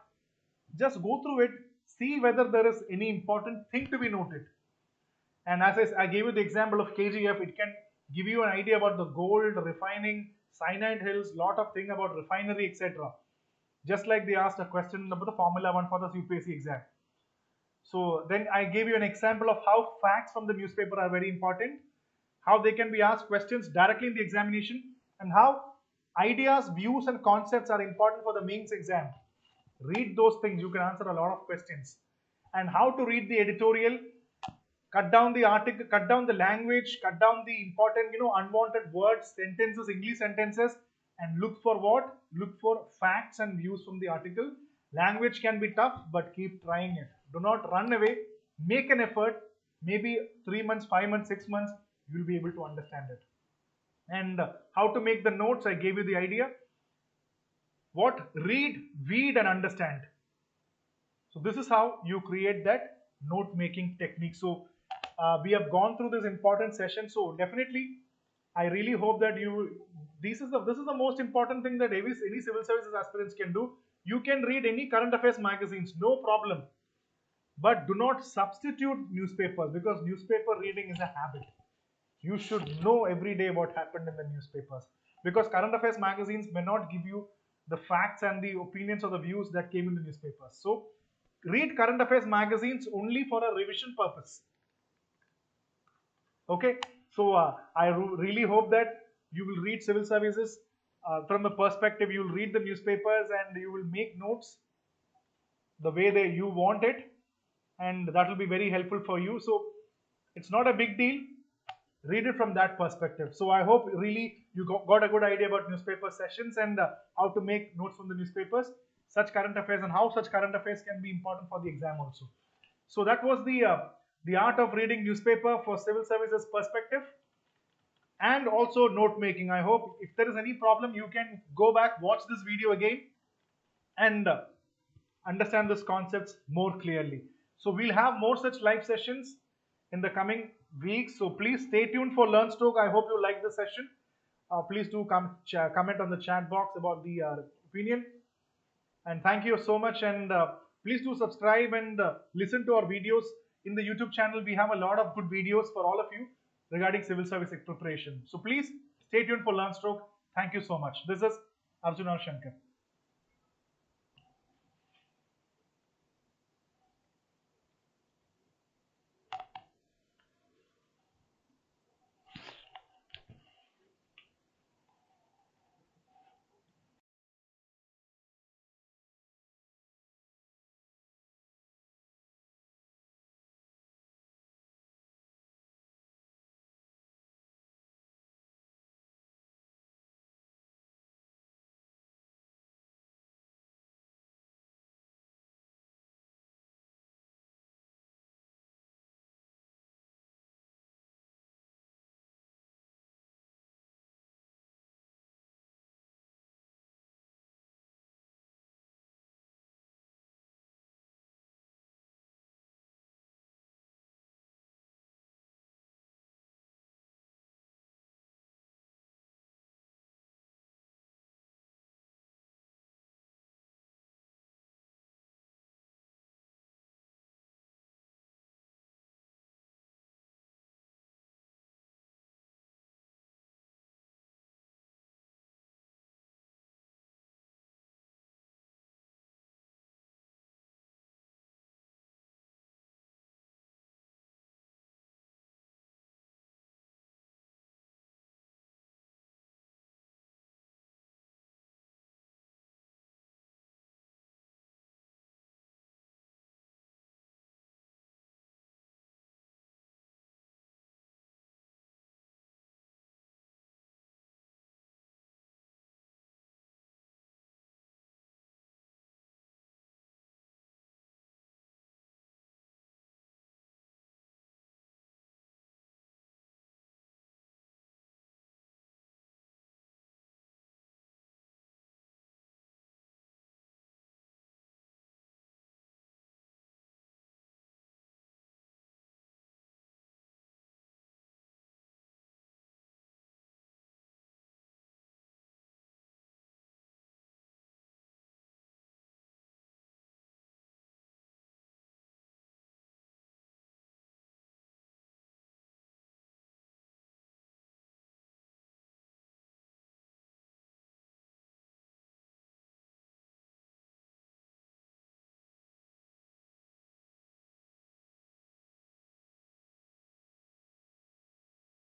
Just go through it, see whether there is any important thing to be noted. And as I gave you the example of KGF, it can give you an idea about the gold, refining, cyanide hills, lot of thing about refinery, etc. Just like they asked a question about the Formula 1 for the UPSC exam. So then I gave you an example of how facts from the newspaper are very important, how they can be asked questions directly in the examination, and how ideas, views and concepts are important for the mains exam. Read those things, you can answer a lot of questions. And how to read the editorial, cut down the article, cut down the language, cut down the important, unwanted words, sentences, English sentences, and look for what? Look for facts and views from the article. Language can be tough, but keep trying it. Do not run away. Make an effort. Maybe 3 months, 5 months, 6 months, you will be able to understand it. And how to make the notes, I gave you the idea. What? Read, read and understand. So this is how you create that note making technique. So we have gone through this important session. So definitely, I really hope that this is the most important thing that any civil services aspirants can do. You can read any current affairs magazines, no problem. But do not substitute newspapers, because newspaper reading is a habit. You should know every day what happened in the newspapers, because current affairs magazines may not give you the facts and the opinions or the views that came in the newspapers. So read current affairs magazines only for a revision purpose. Okay, so I really hope that you will read civil services from the perspective, you will read the newspapers and you will make notes the way you want it, and that will be very helpful for you. So it's not a big deal. Read it from that perspective. So I hope really you got a good idea about newspaper sessions and how to make notes from the newspapers, such current affairs, and how such current affairs can be important for the exam also. So that was the art of reading newspaper for civil services perspective. and also note making. I hope if there is any problem, you can go back, watch this video again, and understand these concepts more clearly. So we'll have more such live sessions in the coming weeks. So please stay tuned for LearnStroke. I hope you like the session. Please do comment on the chat box about the opinion. And thank you so much. And please do subscribe and listen to our videos in the YouTube channel. We have a lot of good videos for all of you regarding civil service preparation. So please stay tuned for LearnStroke. Thank you so much. This is Arjun or Shaankar.